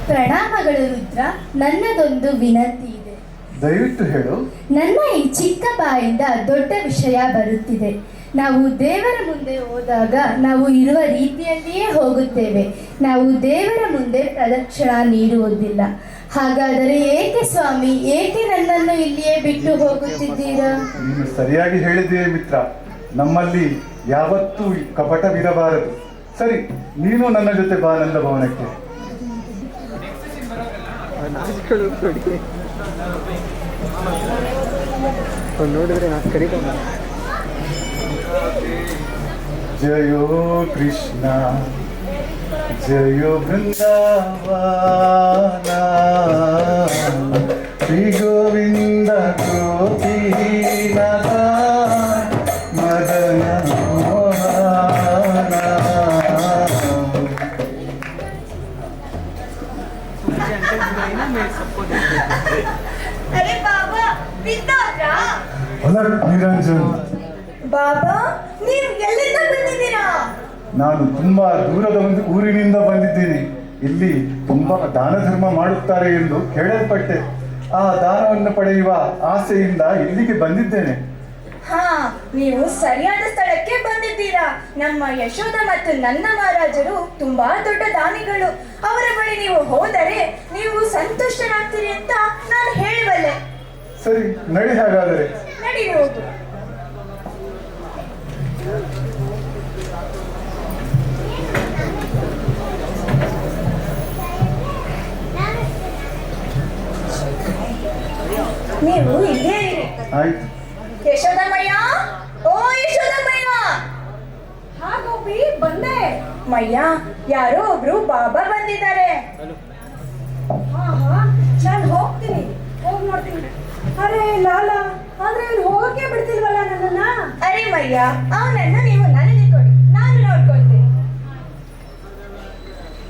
ಪ್ರಣಾಮಗಳು ರುದ್ರ. ನನ್ನದೊಂದು ವಿನಂತಿ ಇದೆ. ದಯವಿಟ್ಟು ಹೇಳು. ನನ್ನ ಈ ಚಿಕ್ಕ ಬಾಯಿಂದ ದೊಡ್ಡ ವಿಷಯ ಬರುತ್ತಿದೆ. ನಾವು ದೇವರ ಮುಂದೆ ಹೋದಾಗ ನಾವು ಇರುವ ರೀತಿಯಲ್ಲಿಯೇ ಹೋಗುತ್ತೇವೆ. ನಾವು ದೇವರ ಮುಂದೆ ಪ್ರದಕ್ಷಿಣ ನೀಡುವುದಿಲ್ಲ. ಹಾಗಾದರೆ ಏಕೆ ಸ್ವಾಮಿ, ಏಕೆ ನನ್ನನ್ನು ಇಲ್ಲಿಯೇ ಬಿಟ್ಟು ಹೋಗುತ್ತಿದ್ದೀರಾ? ನೀನು ಸರಿಯಾಗಿ ಹೇಳಿದೆಯೇ ಮಿತ್ರ. ನಮ್ಮಲ್ಲಿ ಯಾವತ್ತೂ ಕಪಟವಿರಬಾರದು. ಸರಿ, ನೀನು ನನ್ನ ಜೊತೆ ಬಾ ನಂದ ಭವನಕ್ಕೆ. ನೋಡಿದ್ರೆ ನಾನು ಕರೀತಾನೆ. ಜಯೋ ಕೃಷ್ಣ ಜಯೋ ಬೃಂದಾವನ ಶ್ರೀ ಗೋವಿಂದ ಗೋಪೀನಾಥ ಮದನ ಮೋಹನ. ಅರೆ ಬಾಬಾ, ಬಿದ್ದೋದ್ರಾ? ಅಲರ್ಟ್ ನಿರಂಜನ್. ಬಾಬಾ, ನೀವು ಎಲ್ಲಿಂದ ಬಂದಿದ್ದೀರಾ? ನಾನು ತುಂಬಾ ದೂರದ ಒಂದು ಊರಿನಿಂದ ಬಂದಿದ್ದೀನಿ. ಇಲ್ಲಿ ತುಂಬಾ ದಾನ ಧರ್ಮ ಮಾಡುತ್ತಾರೆ ಎಂದು ಕೇಳಲ್ಪಟ್ಟೆ. ಆ ದಾನವನ್ನು ಪಡೆಯುವ ಆಸೆಯಿಂದ ಇಲ್ಲಿಗೆ ಬಂದಿದ್ದೇನೆ. ಹಾ, ನೀವು ಸರಿಯಾದ ಸ್ಥಳಕ್ಕೆ ಬಂದಿದ್ದೀರಾ. ನಮ್ಮ ಯಶೋಧ ಮತ್ತು ನನ್ನ ಮಹಾರಾಜರು ತುಂಬಾ ದೊಡ್ಡ ದಾನಿಗಳು. ಅವರ ಬಳಿ ನೀವು ಹೋದರೆ ನೀವು ಸಂತುಷ್ಟರಾಗ್ತೀರಿ ಅಂತ ನಾನು ಹೇಳಬಲ್ಲೆ. ಸರಿ, ನಡಿ. ಹಾಗಾದರೆ ನಡಿ ಹೋಗು. ನೀವು ಇಲ್ಲೇ ಇರಿ. ಆಯ್ತು. ಯಶೋದಮ್ಮಯ್ಯ, ಓ ಯಶೋದಮ್ಮಯ್ಯ. ಹಾ ಗೋಪಿ, ಬಂದೆ. ಮಯ್ಯ, ಯಾರೋ ಒಬ್ರು ಬಾಬಾ ಬಂದಿದ್ದಾರೆ. ಹಾ ನಾನು ಹೋಗ್ತೀನಿ, ಹೋಗಿ ನೋಡ್ತೀನಿ. ಅರೆ ಲಾಲ, ಆದ್ರೆ ಅವ್ನು ಹೋಗಕ್ಕೆ ಬಿಡ್ತಿಲ್ವಲ್ಲ ನನ್ನನ್ನ? ಅರೆ ಮಯ್ಯ, ಅವನನ್ನ ನೀವು ನನಗೆ ಕೊಡಿ, ನಾನು ನೋಡ್ಕೊಳ್ತೀನಿ.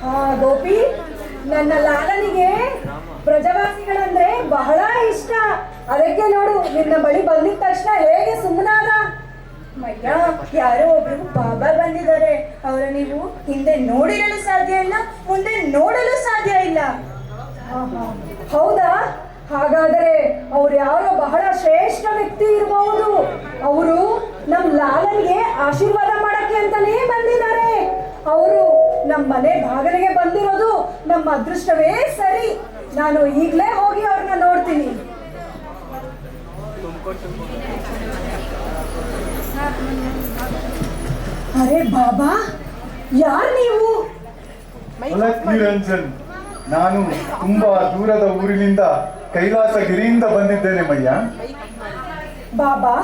ಹಾ ಗೋಪಿ, ನನ್ನ ಲಾಲನಿಗೆ ಪ್ರಜಾವಾಸಿಗಳಂದ್ರೆ ಬಹಳ ಇಷ್ಟ. ಅದಕ್ಕೆ ನೋಡು, ನಿನ್ನ ಬಳಿ ಬಂದಿದ ತಕ್ಷಣ ಹೇಗೆ ಸುಮ್ಮನಾದ. ಮಯ್ಯ, ಯಾರೋ ಒಬ್ರು ಬಾಬಾ ಬಂದಿದ್ದಾರೆ. ಅವರು ನೀವು ಹಿಂದೆ ನೋಡಿರಲು ಸಾಧ್ಯ ಇಲ್ಲ, ಮುಂದೆ ನೋಡಲು ಸಾಧ್ಯ ಇಲ್ಲ. ಹೌದಾ? ಹಾಗಾದರೆ ಅವ್ರು ಯಾರೋ ಬಹಳ ಶ್ರೇಷ್ಠ ವ್ಯಕ್ತಿ ಇರಬಹುದು. ಅವರು ನಮ್ ಲಾಲನ್ಗೆ ಆಶೀರ್ವಾದ ಮಾಡಕ್ಕೆ ಅಂತಾನೇ ಬಂದಿದ್ದಾರೆ. ಅವರು ನಮ್ಮ ಮನೆ ಬಾಗಿಲಿಗೆ ಬಂದಿರೋದು ನಮ್ಮ ಅದೃಷ್ಟವೇ ಸರಿ. ನಾನು ಈಗಲೇ ಹೋಗಿ ಅವ್ರನ್ನ ನೋಡ್ತೀನಿ. ಅರೆ ಬಾಬಾ, ಯಾರು ನೀವು? ಅಲಕ್ ನಿರಂಜನ್, ನಾನು ತುಂಬಾ ದೂರದ ಊರಿನಿಂದ ಕೈಲಾಸಗಿರಿಯಿಂದ ಬಂದಿದ್ದೇನೆ ಮಯ್ಯ. ಬಾಬಾ,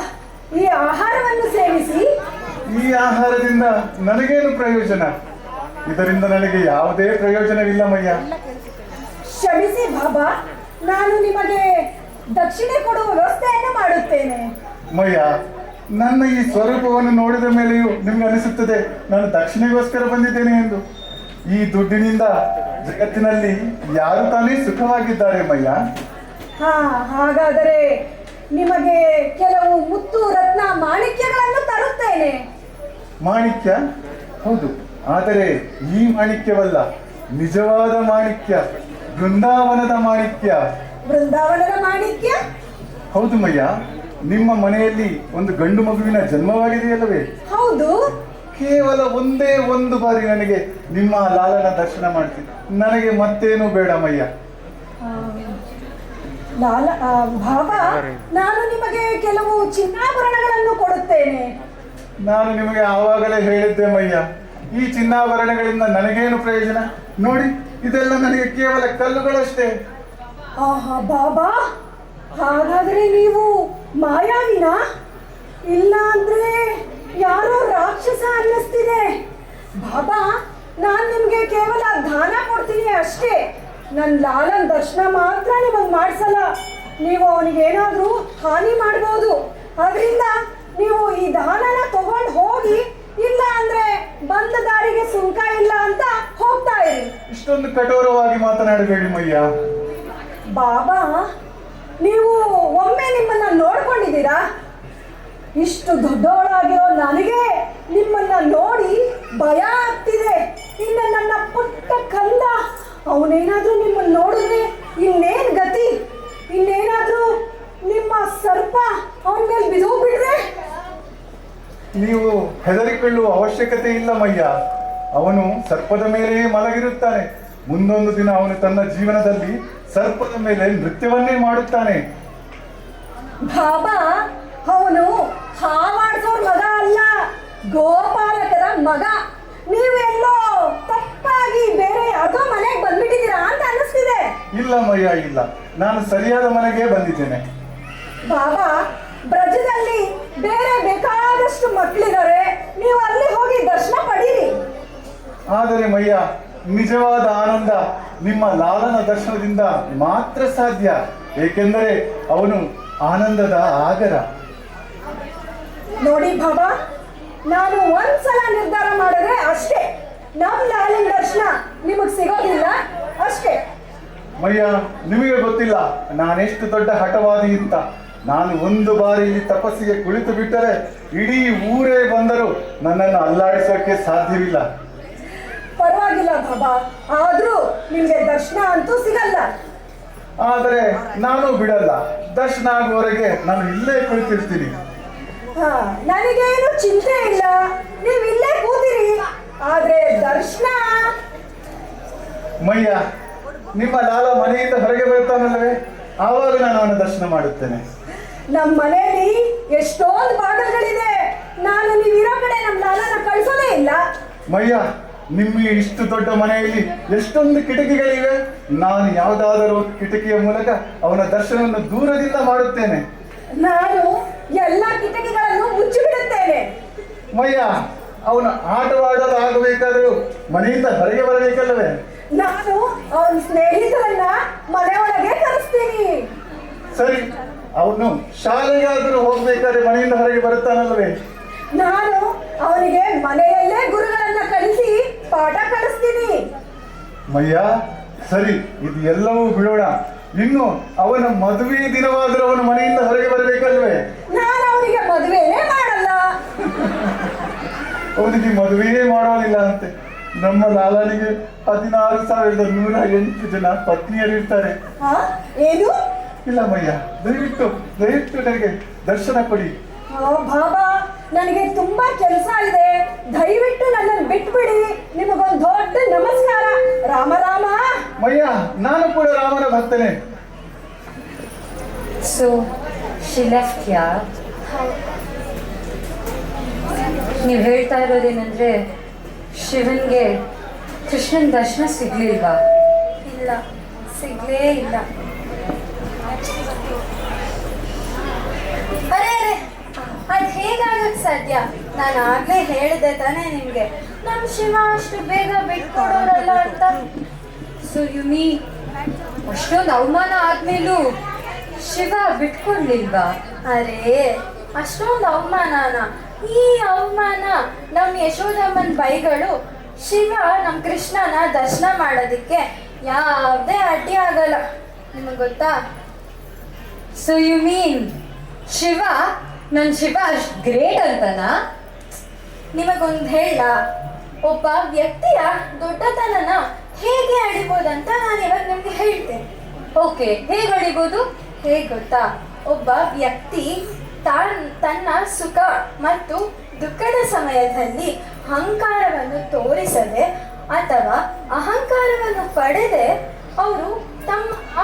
ಈ ಆಹಾರವನ್ನು ಸೇವಿಸಿ. ಈ ಆಹಾರದಿಂದ ನನಗೇನು ಪ್ರಯೋಜನ? ಇದರಿಂದ ನನಗೆ ಯಾವುದೇ ಪ್ರಯೋಜನವಿಲ್ಲ ಮಯ್ಯ. ಕ್ಷಮಿಸಿ ಬಾಬಾ, ನಾನು ನಿಮಗೆ ದಕ್ಷಿಣೆ ಕೊಡುವ ವ್ಯವಸ್ಥೆಯನ್ನು ಮಾಡುತ್ತೇನೆ. ಮಯ್ಯ, ನನ್ನ ಈ ಸ್ವರೂಪವನ್ನು ನೋಡಿದ ಮೇಲೆಯೂ ನಿಮ್ಗೆ ಅನಿಸುತ್ತದೆ ನಾನು ದಕ್ಷಿಣೆಗೋಸ್ಕರ ಬಂದಿದ್ದೇನೆ ಎಂದು. ಈ ದುಡ್ಡಿನಿಂದ ಜಗತ್ತಿನಲ್ಲಿ ಯಾರು ತಾನೇ ಸುಖವಾಗಿದ್ದಾರೆ ಮಯ್ಯ? ಹಾ, ಹಾಗಾದರೆ ನಿಮಗೆ ಕೆಲವು ಮುತ್ತು ರತ್ನ ಮಾಣಿಕ್ಯಗಳನ್ನು ತರುತ್ತೇನೆ. ಮಾಣಿಕ್ಯ? ಹೌದು, ಆದರೆ ಈ ಮಾಣಿಕ್ಯವಲ್ಲ, ನಿಜವಾದ ಮಾಣಿಕ್ಯ, ಬೃಂದಾವನದ ಮಾಣಿಕ್ಯ. ಬೃಂದಾವನದ ಮಾಣಿಕ್ಯ? ಹೌದು ಮಯ್ಯ, ನಿಮ್ಮ ಮನೆಯಲ್ಲಿ ಒಂದು ಗಂಡು ಮಗುವಿನ ಜನ್ಮವಾಗಿದೆಯಲ್ಲವೇ? ಹೌದು. ಕೇವಲ ಒಂದೇ ಒಂದು ಬಾರಿ ನನಗೆ ನಿಮ್ಮ ಲಾಲನ ದರ್ಶನ ಮಾಡ್ತೀನಿ, ನನಗೆ ಮತ್ತೇನು ಬೇಡ ಮಯ್ಯ. ಬಾಬಾ, ನಾನು ನಿಮಗೆ ಕೆಲವು ಚಿನ್ನಾಭರಣಗಳನ್ನು ಕೊಡುತ್ತೇನೆ. ನಾನು ನಿಮಗೆ ಆವಾಗಲೇ ಹೇಳಿದ್ದೆ ಮಯ್ಯ, ಈ ಚಿನ್ನಾಭರಣಗಳಿಂದ ನನಗೇನು ಪ್ರಯೋಜನ? ನೋಡಿ, ಇದೆಲ್ಲ ನನಗೆ ಕೇವಲ ಕಲ್ಲುಗಳಷ್ಟೇ. ಆಹಾ ಬಾಬಾ, ಹಾಗಾದ್ರೆ ನೀವು ಮಾಯಾವಿನ? ಇಲ್ಲ ಅಂದ್ರೆ ಯಾರೋ ರಾಕ್ಷಸ ಅನ್ನಿಸ್ತಿದೆ. ಬಾಬಾ, ನಾನು ನಿಮ್ಗೆ ಕೇವಲ ದಾನ ಕೊಡ್ತೀನಿ ಅಷ್ಟೇ. ನನ್ನ ಲಾಲನ್ ದರ್ಶನ ಮಾತ್ರ ನಿಮಗೆ ಮಾಡಿಸಲ್ಲ. ನೀವು ಅವನಿಗೆ ಏನಾದರೂ ಹಾನಿ ಮಾಡ್ಬೋದು. ಅದರಿಂದ ನೀವು ಈ ದಾನನ ತಗೊಂಡು ಹೋಗಿ, ಇಲ್ಲ ಅಂದ್ರೆ ಬಂದ ದಾರಿಗೆ ಸುಂಕ ಇಲ್ಲ ಅಂತ ಹೋಗ್ತಾ ಇರಿ. ಇಷ್ಟೊಂದು ಕಠೋರವಾಗಿ ಮಾತನಾಡಬೇಡಿ ಮಯ್ಯ. ಬಾಬಾ, ನೀವು ಒಮ್ಮೆ ನಿಮ್ಮನ್ನ ನೋಡ್ಕೊಂಡಿದ್ದೀರಾ? ಇಷ್ಟು ದೊಡ್ಡವಳಾಗಿರೋ ನನಗೆ ನಿಮ್ಮನ್ನ ನೋಡಿ ಭಯ ಆಗ್ತಿದೆ. ಇನ್ನು ನನ್ನ ಪುಟ್ಟ ಕಂದ, ಅವನೇನಾದ್ರೂ ನಿಮ್ಮನ್ನ ನೋಡಿದ್ರೆ ಇನ್ನೇನ್ ಗತಿ? ಇನ್ನೇನಾದ್ರೂ ನಿಮ್ಮ ಸರ್ಪ ಅವನ ಮೇಲೆ ಬಿದ್ದೋಗ್ಬಿಟ್ರೆ? ನೀವು ಹೆದರಿಕೊಳ್ಳುವ ಅವಶ್ಯಕತೆ ಇಲ್ಲ ಮಯ್ಯ. ಅವನು ಸರ್ಪದ ಮೇಲೆಯೇ ಮಲಗಿರುತ್ತಾನೆ. ಮುಂದೊಂದು ದಿನ ಅವನು ತನ್ನ ಜೀವನದಲ್ಲಿ ಸರ್ಪದ ಮೇಲೆ ನೃತ್ಯವನ್ನೇ ಮಾಡುತ್ತಾನೆ. ಬಾಬಾ, ಅವನು ಹಾವಾಡ್ಸೋರ್ ಮಗ ಅಲ್ಲ, ಗೋಪಾಲಕರ ಮಗ. ನೀವೆಲ್ಲೋ ತಪ್ಪಾಗಿ ಬೇರೆ ಯಾವುದೋ ಮನೆಗೆ ಬಂದ್ಬಿಟ್ಟಿದ್ದೀರಾ ಅಂತ ಅನ್ನಿಸ್ತಿದೆ. ಇಲ್ಲ ಮಯ್ಯ, ಇಲ್ಲ, ನಾನು ಸರಿಯಾದ ಮನೆಗೆ ಬಂದಿದ್ದೇನೆ. ಬಾಬಾ, ಬ್ರಜದಲ್ಲಿ ಬೇರೆ ಬೇಕಾದಷ್ಟು ಮಕ್ಕಳಿದ್ದಾರೆ, ನೀವು ಅಲ್ಲಿ ಹೋಗಿ ದರ್ಶನ ಪಡೀರಿ. ಆದರೆ ಮಯ್ಯ, ನಿಜವಾದ ಆನಂದ ನಿಮ್ಮ ಲಾಲನ ದರ್ಶನದಿಂದ ಮಾತ್ರ ಸಾಧ್ಯ. ಏಕೆಂದರೆ ಅವನು ಆನಂದದ ಆಗರ. ನೋಡಿ ಬಾಬಾ, ನಾನು ಒಂದ್ಸಲ ನಿರ್ಧಾರ ಮಾಡಿದ್ರೆ ಅಷ್ಟೇ, ನಮ್ಮ ಲಾಲನ ದರ್ಶನ ನಿಮಗೆ ಸಿಗೋದಿಲ್ಲ ಅಷ್ಟೇ. ಮಯ್ಯ, ನಿಮಗೆ ಗೊತ್ತಿಲ್ಲ ನಾನೆಷ್ಟು ದೊಡ್ಡ ಹಠವಾದಿ ಅಂತ. ನಾನು ಒಂದು ಬಾರಿ ಇಲ್ಲಿ ತಪಸ್ಸಿಗೆ ಕುಳಿತು ಬಿಟ್ಟರೆ ಇಡೀ ಊರೇ ಬಂದರೂ ನನ್ನನ್ನು ಅಲ್ಲಾಡಿಸೋಕೆ ಸಾಧ್ಯವಿಲ್ಲ. ಪರವಾಗಿಲ್ಲ ಬಾಬಾ, ಆದ್ರೂ ನಿಮ್ಗೆ ದರ್ಶನ ಅಂತೂ ಸಿಗಲ್ಲ. ಆದರೆ ನಾನು ಬಿಡಲ್ಲ, ದರ್ಶನ ಆಗುವವರೆಗೆ ನಾನು ಇಲ್ಲೇ ಕುಳಿತಿರ್ತೀನಿ. ಹಾ, ನನಗೇನು ಚಿಂತೆ ಇಲ್ಲ, ನೀವು ಇಲ್ಲೇ ಕೂತಿರಿ. ಆದ್ರೆ ದರ್ಶನ? ಮಯ್ಯ, ನಿಮ್ಮ ಲಾಲ ಮನೆಯಿಂದ ಹೊರಗೆ ಬರ್ತಾನಲ್ಲವೇ, ಆವಾಗ ನಾನು ಅವನ ದರ್ಶನ ಮಾಡುತ್ತೇನೆ. ನಮ್ಮ ಮನೆಯಲ್ಲಿ ಎಷ್ಟೊಂದು ಬಾಗಿಲುಗಳಿದೆ, ನಾನು ನೀವಿರೋ ಕಡೆ ನಮ್ಮ ಲಾಲನ ಕಳಿಸೋದೇ ಇಲ್ಲ. ಮಯ್ಯ, ನಿಮ್ಮ ಇಷ್ಟು ದೊಡ್ಡ ಮನೆಯಲ್ಲಿ ಎಷ್ಟೊಂದು ಕಿಟಕಿಗಳಿವೆ. ನಾನು ಯಾವುದಾದರೂ ಕಿಟಕಿಯ ಮೂಲಕ ಅವನ ದರ್ಶನವನ್ನು ದೂರದಿಂದ ಮಾಡುತ್ತೇನೆ. ನಾನು ಎಲ್ಲ ಕಿಟಕಿಗಳನ್ನು ಮುಚ್ಚಿಬಿಡುತ್ತೇನೆ. ಮಯ್ಯ, ಅವನು ಆಟವಾಡಲು ಆಗಬೇಕಾದರೂ ಮನೆಯಿಂದ ಹೊರಗೆ ಬರಬೇಕಲ್ಲವೇ? ನಾನು ಅವನ ಸ್ನೇಹಿತರನ್ನ ಮನೆಯೊಳಗೆ ಕರೆಸ್ತೀನಿ. ಸರಿ, ಅವನು ಶಾಲೆಗಾದರೂ ಹೋಗ್ಬೇಕಾದ್ರೆ ಮನೆಯಿಂದ ಹೊರಗೆ ಬರುತ್ತಾನಲ್ಲವೇ? ನಾನು ಅವನಿಗೆ ಮನೆಯಲ್ಲೇ ಗುರುಗಳನ್ನ ಕಳಿಸಿ ಪಾಠ ಕಲಿಸ್ತೀನಿ. ಮಯ್ಯ, ಸರಿ, ಇದು ಎಲ್ಲವೂ ಬಿಡೋಣ. ಇನ್ನು ಅವನ ಮದುವೆ ದಿನವಾದರೂ ಅವನು ಮನೆಯಿಂದ ಹೊರಗೆ ಬರಬೇಕಲ್ವೇ? ನಾನು ಅವನಿಗೆ ಮದುವೆನೇ ಮಾಡಲ್ಲ. ಅವನಿಗೆ ಮದುವೆಯೇ ಮಾಡೋದಿಲ್ಲ ಅಂತೆ. ನಮ್ಮ ಲಾಲನಿಗೆ 16,108 ಜನ ಪತ್ನಿಯರಿರ್ತಾರೆ. ಏನು? ಇಲ್ಲ ಮಯ್ಯ, ದಯವಿಟ್ಟು ದಯವಿಟ್ಟು ನನಗೆ ದರ್ಶನ ಕೊಡಿ. ಬಾಬಾ, ನನಗೆ ತುಂಬಾ ಕೆಲಸ ಇದೆ, ದಯವಿಟ್ಟು ನನ್ನನ್ನು ಬಿಟ್ಬಿಡಿ. ನಿಮಗೊಂದು ದೊಡ್ಡ ನಮಸ್ಕಾರ. ರಾಮ ರಾಮ. ಮಯ್ಯ, ನಾನು ಕೂಡ ರಾಮನ ಭಕ್ತನೇ. So she left here. ನೀವು ಹೇಳ್ತಾ ಇರೋದೇನೆಂದರೆ ಶಿವನ್ಗೆ ಕೃಷ್ಣನ ದರ್ಶನ ಸಿಗ್ಲಿಲ್ವಾ? ಇಲ್ಲ, ಸಿಗ್ಲೇ ಇಲ್ಲ. ಅರೆ ಅರೆ, ಅದು ಹೇಗಾಗಕ್ಕೆ ಸಾಧ್ಯ? ನಾನು ಆಗಲೇ ಹೇಳಿದೆ ತಾನೇ ನಿಮಗೆ, ನಮ್ಮ ಶಿವ ಅಷ್ಟು ಬೇಗ ಬಿಟ್ಕೊಡೋರಲ್ಲ ಅಂತ. ಸೊ ಯು ಮೀನ್ ಅಷ್ಟೊಂದು ಅವಮಾನ ಆದ್ಮೇಲೂ ಶಿವ ಬಿಟ್ಕೊಡ್ಲಿಲ್ವಾ? ಅರೇ, ಅಷ್ಟೊಂದು ಅವಮಾನನ? ಈ ಅವಮಾನ ನಮ್ಮ ಯಶೋದಮ್ಮನ ಬೈಗಳು ಶಿವ ನಮ್ಮ ಕೃಷ್ಣನ ದರ್ಶನ ಮಾಡೋದಕ್ಕೆ ಯಾವುದೇ ಅಡ್ಡಿ ಆಗಲ್ಲ. ನಿಮಗೆ ಗೊತ್ತಾ? ಸೊ ಯು ಮೀನ್ ನನ್ನ ಶಿವ ಅಷ್ಟು ಗ್ರೇಟ್ ಅಂತನಾ? ನಿಮಗೊಂದು ಹೇಳ, ಒಬ್ಬ ವ್ಯಕ್ತಿಯ ದೊಡ್ಡತನನ ಹೇಗೆ ಅಡಿಬೋದಂತ ನಾನು ಇವಾಗ ನಿಮ್ಗೆ ಹೇಳ್ತೇನೆ. ಓಕೆ, ಹೇಗೆ ಅಡಿಬೋದು? ಹೇಗೆ ಗೊತ್ತಾ? ಒಬ್ಬ ವ್ಯಕ್ತಿ ತನ್ನ ಸುಖ ಮತ್ತು ದುಃಖದ ಸಮಯದಲ್ಲಿ ಅಹಂಕಾರವನ್ನು ತೋರಿಸದೆ ಅಥವಾ ಅಹಂಕಾರವನ್ನು ಪಡೆದೆ ಅವರು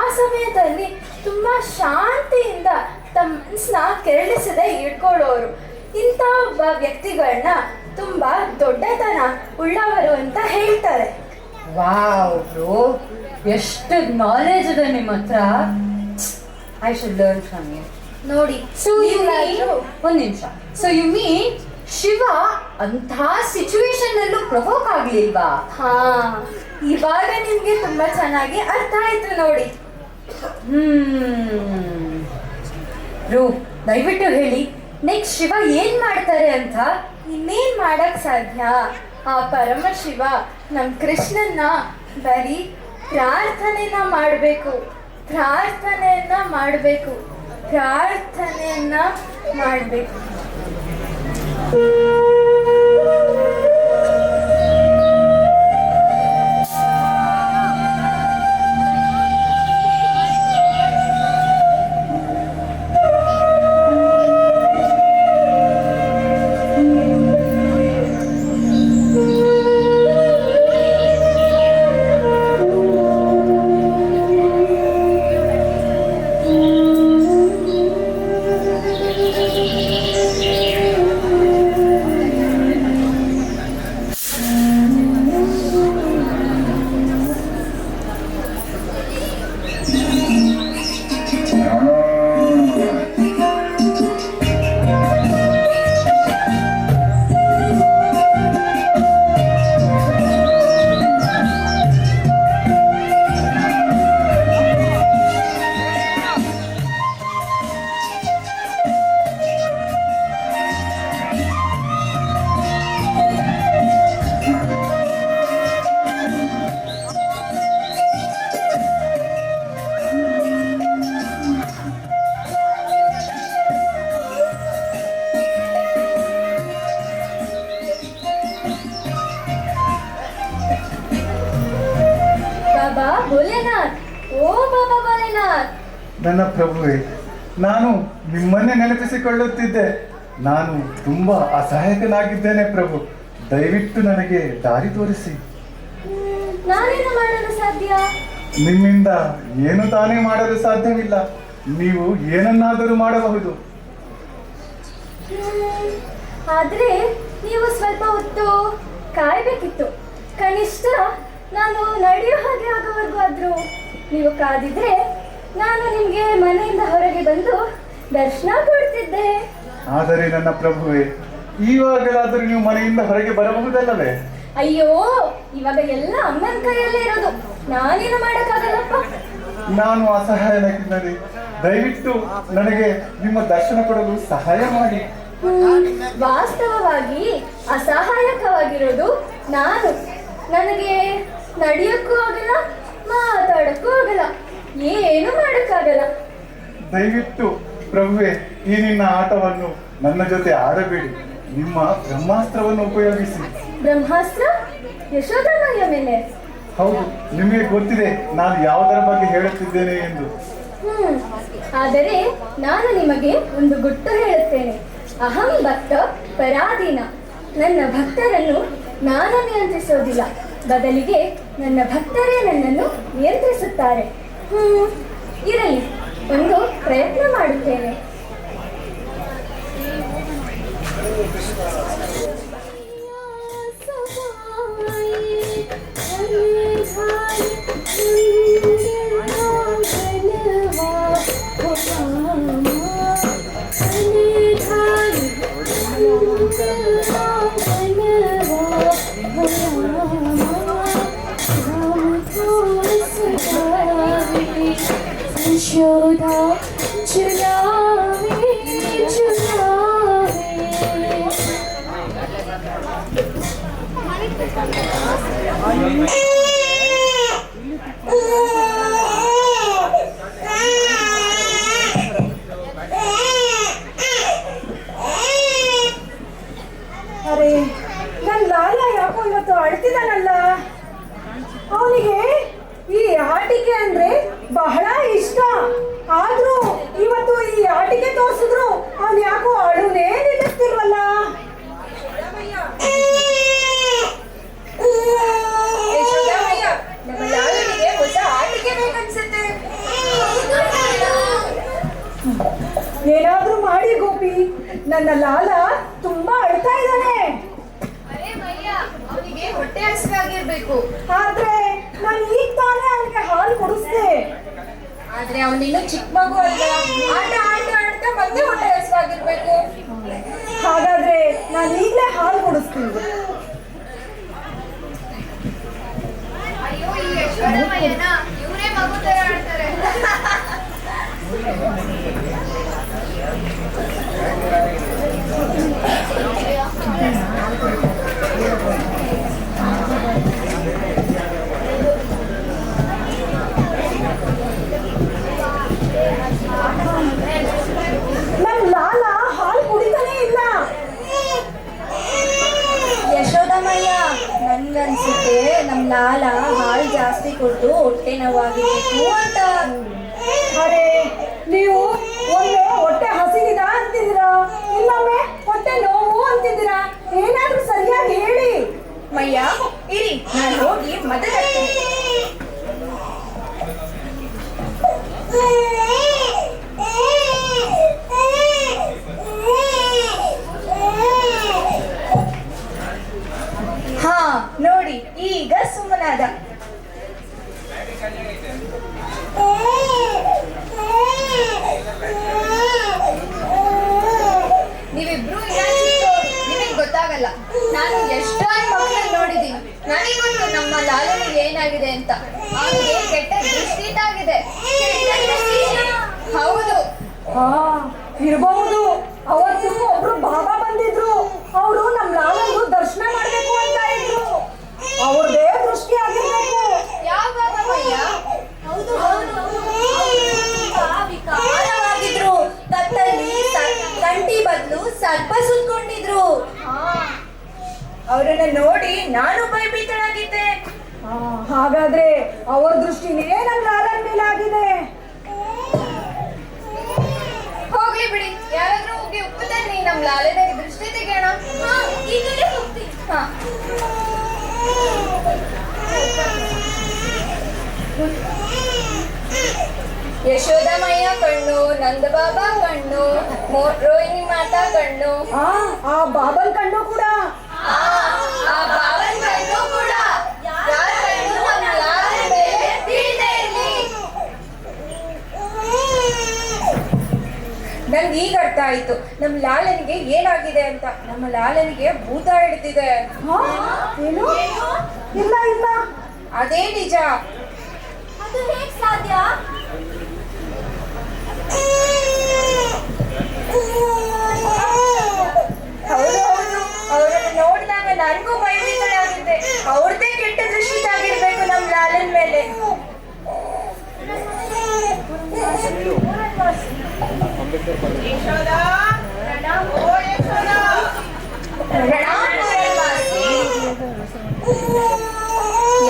ಆ ಸಮಯದಲ್ಲಿ ತುಂಬಾ ಶಾಂತಿಯಿಂದ ತಮ್ಮ ಮನಸ್ಸನ್ನ ಕೆರಳಿಸದೆ ಇಟ್ಕೊಳ್ಳೋರು. ಇಂಥ ಒಬ್ಬ ವ್ಯಕ್ತಿಗಳನ್ನ ತುಂಬಾ ದೊಡ್ಡತನ ಉಳ್ಳವರು ಅಂತ ಹೇಳ್ತಾರೆ. ವಾವ್ ಬ್ರೋ, ಎಷ್ಟು ನಾಲೆಜ್ ಇದೆ ನಿಮ್ಮ ಹತ್ರ. I should learn from you. ನೋಡಿ, ಒಂದು ನಿಮಿಷ. ಸೊ ಯು ಮೀನ್ ಶಿವ ಅಂಥ ಸಿಚುವೇಶನ್ ಅಲ್ಲೂ ಪ್ರವೋಕ್ ಆಗ್ಲಿಲ್ವಾ? ಹಾ, ಇವಾಗ ನಿಮ್ಗೆ ತುಂಬಾ ಚೆನ್ನಾಗಿ ಅರ್ಥ ಆಯ್ತು ನೋಡಿ. ರೂ, ದಯವಿಟ್ಟು ಹೇಳಿ ನೆಕ್ಸ್ಟ್ ಶಿವ ಏನ್ ಮಾಡ್ತಾರೆ ಅಂತ. ಇನ್ನೇನ್ ಮಾಡಕ್ ಸಾಧ್ಯ? ಆ ಪರಮಶಿವ ನಮ್ಮ ಕೃಷ್ಣನ್ನ ಬರೀ ಪ್ರಾರ್ಥನೆಯನ್ನ ಮಾಡಬೇಕು. ಬಾಬಾ ಭೋಲೆನಾಥ್, ಓ ಬಾಬಾ ಭೋಲೆನಾಥ್. ನನ್ನ ಪ್ರಭುವೇ, ನಾನು ನಿಮ್ಮನ್ನೇ ನೆನಪಿಸಿಕೊಳ್ಳುತ್ತಿದ್ದೆ. ನಾನು ತುಂಬಾ ಅಸಹಾಯಕನಾಗಿದ್ದೇನೆ ಪ್ರಭು. ದಯವಿಟ್ಟು ನನಗೆ ದಾರಿ ತೋರಿಸಿ. ನಾನೇನು ಮಾಡಲು ಸಾಧ್ಯ? ನಿಮ್ಮಿಂದ ಏನು ತಾನೇ ಮಾಡಲು ಸಾಧ್ಯವಿಲ್ಲ. ನೀವು ಏನನ್ನಾದರೂ ಮಾಡಬಹುದು. ಆದ್ರೆ ನೀವು ಸ್ವಲ್ಪ ಹೊತ್ತು ಕಾಯ್ಬೇಕಿತ್ತು. ಕನಿಷ್ಠ ನಾನು ನಡೆಯೋ ಹಾಗೆ ಆಗೋವರೆಗೂ ಆದ್ರೂ ನೀವು ಕಾದಿದ್ರೆ ನಾನು ನಿಮ್ಗೆ ಮನೆಯಿಂದ ಹೊರಗೆ ಬಂದು ದರ್ಶನ ಕೊಡ್ತಿದ್ದೆ. ಆದರೆ ನನ್ನ ಪ್ರಭುವೇ, ಈವಾಗಲಾದರೂ ನೀವು ಮನೆಯಿಂದ ಹೊರಗೆ ಬರಬಹುದಲ್ಲವೇ? ಅಯ್ಯೋ, ಇವಾಗ ಎಲ್ಲ ಅಮ್ಮನ ಕೈಯಲ್ಲೇ ಇರೋದು, ನಾನೇನು ಮಾಡಕ್ಕಾಗಲ್ಲಪ್ಪ. ನಾನು ಅಸಹಾಯನಾಗಿದ್ದರೆ ದಯವಿಟ್ಟು ನನಗೆ ನಿಮ್ಮ ದರ್ಶನ ಕೊಡಲು ಸಹಾಯ ಮಾಡಿ. ವಾಸ್ತವವಾಗಿ ಅಸಹಾಯಕವಾಗಿರೋದು ನಾನು. ನನಗೆ ನಡೆಯೋಕ್ಕೂ ಆಗಲ್ಲ, ಮಾತಾಡಕ್ಕೂ ಆಗಲ್ಲ, ಏನು ಮಾಡಕ್ಕಾಗಲ್ಲ. ದಯವಿಟ್ಟು ಪ್ರಭುವೇ, ಈ ನಿನ್ನ ಆಟವನ್ನು ನನ್ನ ಜೊತೆ ಆಡಬೇಡಿ. ನಿಮ್ಮ ಬ್ರಹ್ಮಾಸ್ತ್ರವನ್ನು ಉಪಯೋಗಿಸಿ. ಬ್ರಹ್ಮಾಸ್ತ್ರ? ಯಶೋಧಮ್ಮನ ಮೇಲೆ? ಹೌದು, ನಿಮಗೆ ಗೊತ್ತಿದೆ ನಾನು ಯಾವುದರ ಬಗ್ಗೆ ಹೇಳುತ್ತಿದ್ದೇನೆ ಎಂದು. ಆದರೆ ನಾನು ನಿಮಗೆ ಒಂದು ಗುಟ್ಟು ಹೇಳುತ್ತೇನೆ. ಅಹಂ ಭಕ್ತ ಪರಾಧೀನ. ನನ್ನ ಭಕ್ತರನ್ನು ನಾನು ನಿಯಂತ್ರಿಸೋದಿಲ್ಲ, ಬದಲಿಗೆ ನನ್ನ ಭಕ್ತರೇ ನನ್ನನ್ನು ನಿಯಂತ್ರಿಸುತ್ತಾರೆ. ಇರಲಿ, ಒಂದು ಪ್ರಯತ್ನ ಮಾಡುತ್ತೇನೆ. यशोदा चुनावे चुनावे ಅರೆ ನನ್ ಲಾಲ ಯಾಕೋ ಇವತ್ತು ಅಳ್ತಿದಾನಲ್ಲ. ಅವನಿಗೆ ಈ ಆಟಿಕೆ ಅಂದ್ರೆ ಬಹಳ ಇಷ್ಟ. ಆದ್ರೂ ಇವತ್ತು ಈ ಆಟಿಕೆ ತೋರಿಸಿದ್ರು ಅವನ್ ಯಾಕೋ ಅಳುನೇ ನಿಲ್ಲಿಸ್ತಿಲ್ವಲ್ಲ. ನಮ್ಮ ಲಾಲನಿಗೆ ಹೊಸ ಆಟಿಕೆ ಬೇಕನ್ಸುತ್ತೆ. ಏನಾದ್ರೂ ಮಾಡಿ ಗೋಪಿ, ನನ್ನ ಲಾಲ ತುಂಬಾ ಅಳ್ತಾ ಇದ್ದಾನೆ. ಅವನಿಗೆ ಹೊಟ್ಟೆ ಹಸಿವಾಗಿರ್ಬೇಕು. ಆದ್ರೆ ನಾನು ಈಗ ತಾನೇ ಅವನಿಗೆ ಹಾಲು ಕುಡಿಸ್ದೆ. ಆದ್ರೆ ಅವನಿನ್ನು ಚಿಕ್ಕ ಮಗು ಅಲ್ಲ, ಆಟ ಆಟ ಆಡ್ತಾ ಮತ್ತೆ ಹೊಟ್ಟೆ ಹಸಿವಾಗಿರ್ಬೇಕು. ಹಾಗಾದ್ರೆ ನಾನು ಈಗಲೇ ಹಾಲು ಕುಡಿಸ್ತೀನಿ. ಅಯ್ಯೋ ಈ ಯಶೋದಮ್ಮಯ್ಯನ ಇವರೇ ಮಗು ತರ ಆಡ್ತಾರೆ. ನಮ್ ಲಾಲ ಹಾಲು ಕುಡಿತಾನೆ ಇಲ್ಲ. ಯಶೋದಮ್ಮಯ್ಯ, ನನ್ಗನ್ಸುತ್ತೆ ನಮ್ ಲಾಲ ಹಾಲು ಜಾಸ್ತಿ ಕೊಟ್ಟು ಹೊಟ್ಟೆ ನೋವಾಗಿರ್ಬೇಕು ಅಂತ. ಅರೆ ನೀವು ಒಮ್ಮೆ ಹೊಟ್ಟೆ ಹಸಿದಿದ ಅಂತಿದ್ದೀರಾ, ಇನ್ನೊಮ್ಮೆ ಹೊಟ್ಟೆ ನೋವು ಅಂತಿದ್ದೀರಾ. ಏನಾದ್ರೂ ಸರಿಯಾಗಿ ಹೇಳಿ. ಮಯ್ಯ ಇರಿ, ನಾನು ಹೋಗಿ ಮದರ್ ಹಾ ನೋಡಿ, ಈಗ ಸುಮ್ಮನಾದ. ನೀವಿಬ್ರು ನಿಮಗೆ ಗೊತ್ತಾಗಲ್ಲ. ನಾನು ಎಷ್ಟೊಂದು ಮಕ್ಕಳನ್ನ ನೋಡಿದ್ದೀನಿ. ನನಗೊಂದು ನಮ್ಮ ಲಾಲನಿಗೆ ಏನಾಗಿದೆ ಅಂತ. ಅವನಿಗೆ ಕೆಟ್ಟ ದೃಷ್ಟಿತಾಗಿದೆ. ಹೌದು. ಹಾ ಇರಬಹುದು. ಅವತ್ತು ಒಬ್ರು ಬಾಬಾ ಬಂದಿದ್ರು. ಅವರು ನಮ್ ಲಾಲಂದು ದರ್ಶನ ಮಾಡ್ಬೇಕು ಅಂತ ಇದ್ರು. ಅವ್ರದೇ ದೃಷ್ಟಿ ಆಗಿರ್ಬೇಕು. ಯಾವ ಬಾಬಾಯ್ಯ? ಹೌದು ವಿಕಾರವಾಗಿದ್ರು. ಕತ್ತಲ್ಲಿ ಕಂಟಿ ಬದಲು ಸರ್ಪ ಸುತ್ಕೊಂಡಿದ್ರು. ಅವರನ್ನ ನೋಡಿ ನಾನು ಭಯಭೀತಳಾಗಿದ್ದೆ. ಹಾಗಾದ್ರೆ ಅವ್ರ ದೃಷ್ಟಿನೇ ನಮ್ ಲಾಲನ್ ಮೇಲೆ ಆಗಿದೆ. ಹೋಗ್ಲಿ ಬಿಡಿ, ಯಾರಾದ್ರೂ ಹೋಗಿ ಉಪ್ಪು ತನ್ನಿ, ನಮ್ ಲಾಲನಿಗೆ ದೃಷ್ಟಿ ತೆಗೆಯೋಣ. ಈಗಲೇ ಹೋಗ್ತೀನಿ. ಯಶೋದಮಯ್ಯ ಕಣ್ಣು, ನಂದ ಬಾಬಾ ಕಣ್ಣು, ರೋಹಿಣಿ ಮಾತಾ ಕಣ್ಣು, ಆ ಬಾಬನ್ ಕಣ್ಣು ಕೂಡ. ಆ ಬಾಬನ್ ಕಣ್ಣು ಕೂಡ. ಯಾರ ಕಣ್ಣು ನಮ್ಮ ಲಾಲನ ಮೇಲೆ ಬೀಳದೆ ಇರ್ಲಿ. ನಂಗೆ ಈಗ ಅರ್ಥ ಆಯ್ತು ನಮ್ ಲಾಲನಿಗೆ ಏನಾಗಿದೆ ಅಂತ. ನಮ್ಮ ಲಾಲನಿಗೆ ಭೂತ ಹಿಡಿದಿದೆ. ಏನು? ಇಲ್ಲ ಇಲ್ಲ, ಅದೇ ನಿಜ. ಅದು ಹೇಗ್ ಸಾಧ್ಯ? ಹೌದು ಹೌದು, ಅವರನ್ನು ನೋಡಿದಾಗ ನನಗೂ ಭಯಭೀತಳಾಗಿದ್ದೆ. ಅವ್ರದ್ದೇ ಕೆಟ್ಟ ದೃಷ್ಟಿ ತಾಗಿರ್ಬೇಕು ನಮ್ ಲಾಲನ್ ಮೇಲೆ.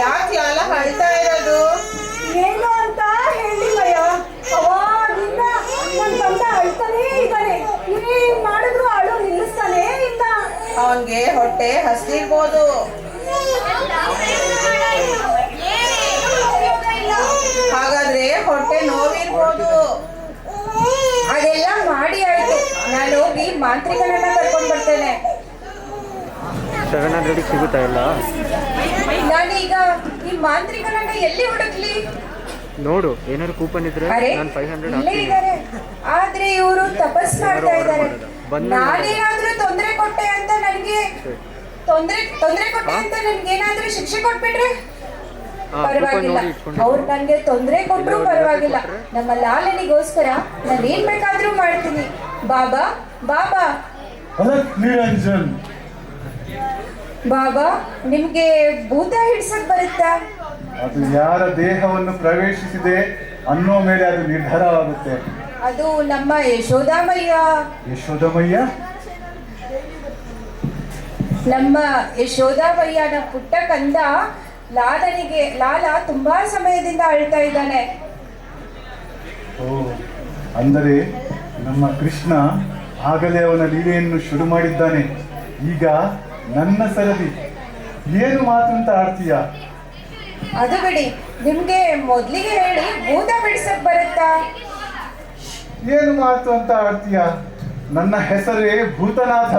ಯಾಕೆ ಲಾಲ ಅಳ್ತಾ ಇರೋದು? ಏನು ಅಂತ ಹೇಳಿ ಮಯ್ಯ. ಅವಾಗಿಂದ ನನ್ ತಂದೆ ಅಳ್ತಾನೇ ಇದ್ದಾನೆ. ಏನ್ ಮಾಡಿದ್ರು ಅಳು ನಿಲ್ಲಿಸ್ತಾನೇ ಇಲ್ಲ. ಅವನ್ಗೆ ಹೊಟ್ಟೆ ಹಸಿರ್ಬೋದು. ಹಾಗಾದ್ರೆ ಹೊಟ್ಟೆ ನೋವಿರ್ಬೋದು. ಅದೆಲ್ಲ ಮಾಡಿ ಆಯ್ತು, ನಾನು ಹೋಗಿ ಮಾಂತ್ರಿಕನನ್ನ ಕರ್ಕೊಂಡ್ ಬರ್ತೇನೆ. 700 ಸಿಗುತ್ತಾ ಇಲ್ಲ? ನಾನೀಗ ಈ ಮಾಂತ್ರಿಕನನ್ನ ಎಲ್ಲಿ ಹುಡುಕ್ಲಿ? ನೋಡು, ಏನಾದ್ರು ಕೂಪನ್ ಇದ್ರೆ ಅರೆ ನಾನು 500 ಇಲ್ಲೇ ಹಾಕ್ತೀನಿ. ಇದ್ದಾರೆ. ಆದ್ರೆ ಇವರು ತಪಸ್ ಮಾಡ್ತಾ ಇದ್ದಾರೆ. ಬಂದ್ಮೇಲೆ ನಾನೇನಾದ್ರೂ ತೊಂದರೆ ಕೊಟ್ಟೆ ಅಂತ ನನಗೆ ತೊಂದರೆ ಕೊಟ್ಟೆ ಅಂತ ನನ್ಗೇನಾದ್ರೂ ಶಿಕ್ಷೆ ಕೊಟ್ಬಿಟ್ರೆ? ಪರವಾಗಿಲ್ಲ, ಅವ್ರು ನನ್ಗೆ ತೊಂದರೆ ಕೊಟ್ರು ಪರವಾಗಿಲ್ಲ, ನಮ್ಮ ಲಾಲನಿಗೋಸ್ಕರ ನಾನು ಏನ್ ಬೇಕಾದ್ರೂ ಮಾಡ್ತೀನಿ. ಬಾಬಾ ಬಾಬಾ ಅಲಕ್ ನಿರಂಜನ್, ಬಾಬಾ, ನಿಮ್ಗೆ ಭೂತ ಹಿಡ್ಸಕ್ ಬರುತ್ತಾ? ಅದು ಯಾರ ದೇಹವನ್ನು ಪ್ರವೇಶಿಸಿದೆ ಅನ್ನೋ ಮೇಲೆ ಅದು ನಿರ್ಧಾರವಾಗುತ್ತೆ. ಅದು ನಮ್ಮ ಯಶೋದಾಮಯ್ಯ. ಯಶೋದಮಯ್ಯ? ನಮ್ಮ ಯಶೋದಾಮಯ್ಯನ ಪುಟ್ಟ ಕಂದ ಲಾಲ ತುಂಬಾ ಸಮಯದಿಂದ ಅಳ್ತಾ ಇದ್ದಾನೆ. ಓ, ಅಂದರೆ ನಮ್ಮ ಕೃಷ್ಣ ಆಗಲೇ ಅವನ ಲೀಲೆಯನ್ನು ಶುರು ಮಾಡಿದ್ದಾನೆ. ಈಗ ನನ್ನ ಸರದಿ, ಏನು ಮಾತು ಅಂತ ಆಡ್ತೀಯ? ಅದು ಬಿಡಿ, ನಿಮ್ಗೆ ಮೊದ್ಲಿಗೆ ಹೇಳಿ ಭೂತ ಬಿಡ್ಸಕ್ ಬರುತ್ತಾ? ಏನು ಮಾತು ಅಂತ ಆಡ್ತೀಯ? ನನ್ನ ಹೆಸರೇ ಭೂತನಾಥ.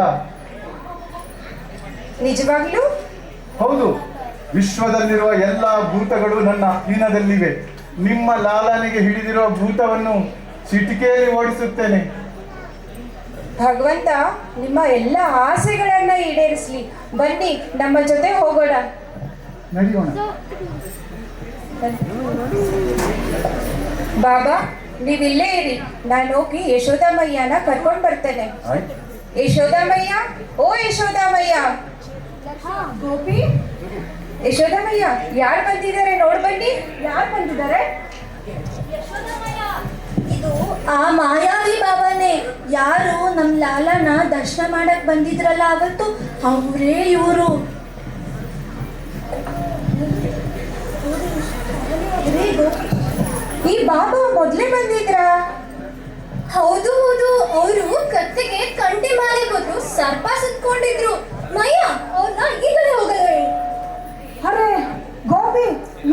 ನಿಜವಾಗ್ಲೂ? ಹೌದು, ವಿಶ್ವದಲ್ಲಿರುವ ಎಲ್ಲ ಭೂತಗಳು ನನ್ನ ಅಧೀನದಲ್ಲಿವೆ. ನಿಮ್ಮ ಲಾಲನಿಗೆ ಹಿಡಿದಿರುವ ಭೂತವನ್ನು ಚಿಟಿಕೆಯಲ್ಲಿ ಓಡಿಸುತ್ತೇನೆ. ಭಗವಂತ ನಿಮ್ಮ ಎಲ್ಲ ಆಸೆಗಳನ್ನ ಈಡೇರಿಸ್ಲಿ. ಬನ್ನಿ, ನಮ್ಮ ಜೊತೆ ಹೋಗೋಣ. ನಡೆಯೋಣ. ಬಾಬಾ, ನೀವಿಲ್ಲೇ ಇರಿ, ನಾನು ಹೋಗಿ ಯಶೋದಾಮಯ್ಯನ ಕರ್ಕೊಂಡ್ ಬರ್ತೇನೆ. ಆಯ್ತು. ಯಶೋದಾಮಯ್ಯ, ಓ ಯಶೋದಾಮಯ್ಯ. ಗೋಪಿ, ಯಶೋದಾಮಯ್ಯ, ಯಾರು ಬಂದಿದ್ದಾರೆ ನೋಡ್ ಬನ್ನಿ. ಯಾರು ಬಂದಿದ್ದಾರೆ? ಇದು ಆ ಮಾಯಾವಿ ಬಾಬಾನೇ. ಯಾರು ನಮ್ಮ ಲಾಲನ ದರ್ಶನ ಮಾಡಕ್ ಬಂದಿದ್ರಲ್ಲ ಅವತ್ತು, ಅವರೇ ಇವರು. ಈ ಬಾಬಾ ಮೊದ್ಲೇ ಬಂದಿದ್ರಾ? ಹೌದು ಹೌದು, ಅವರು ಕತ್ತೆಗೆ ಕಂಟಿ ಮಾಲೆ ಬದಲು ಸರ್ಪ ಸುತ್ಕೊಂಡಿದ್ರು. ಮಯ್ಯ, ಅವ್ರನ್ನ ಈಗಲೇ ಹೋಗಲ್ಲ. ಅರೆ ಗೋಪಿ,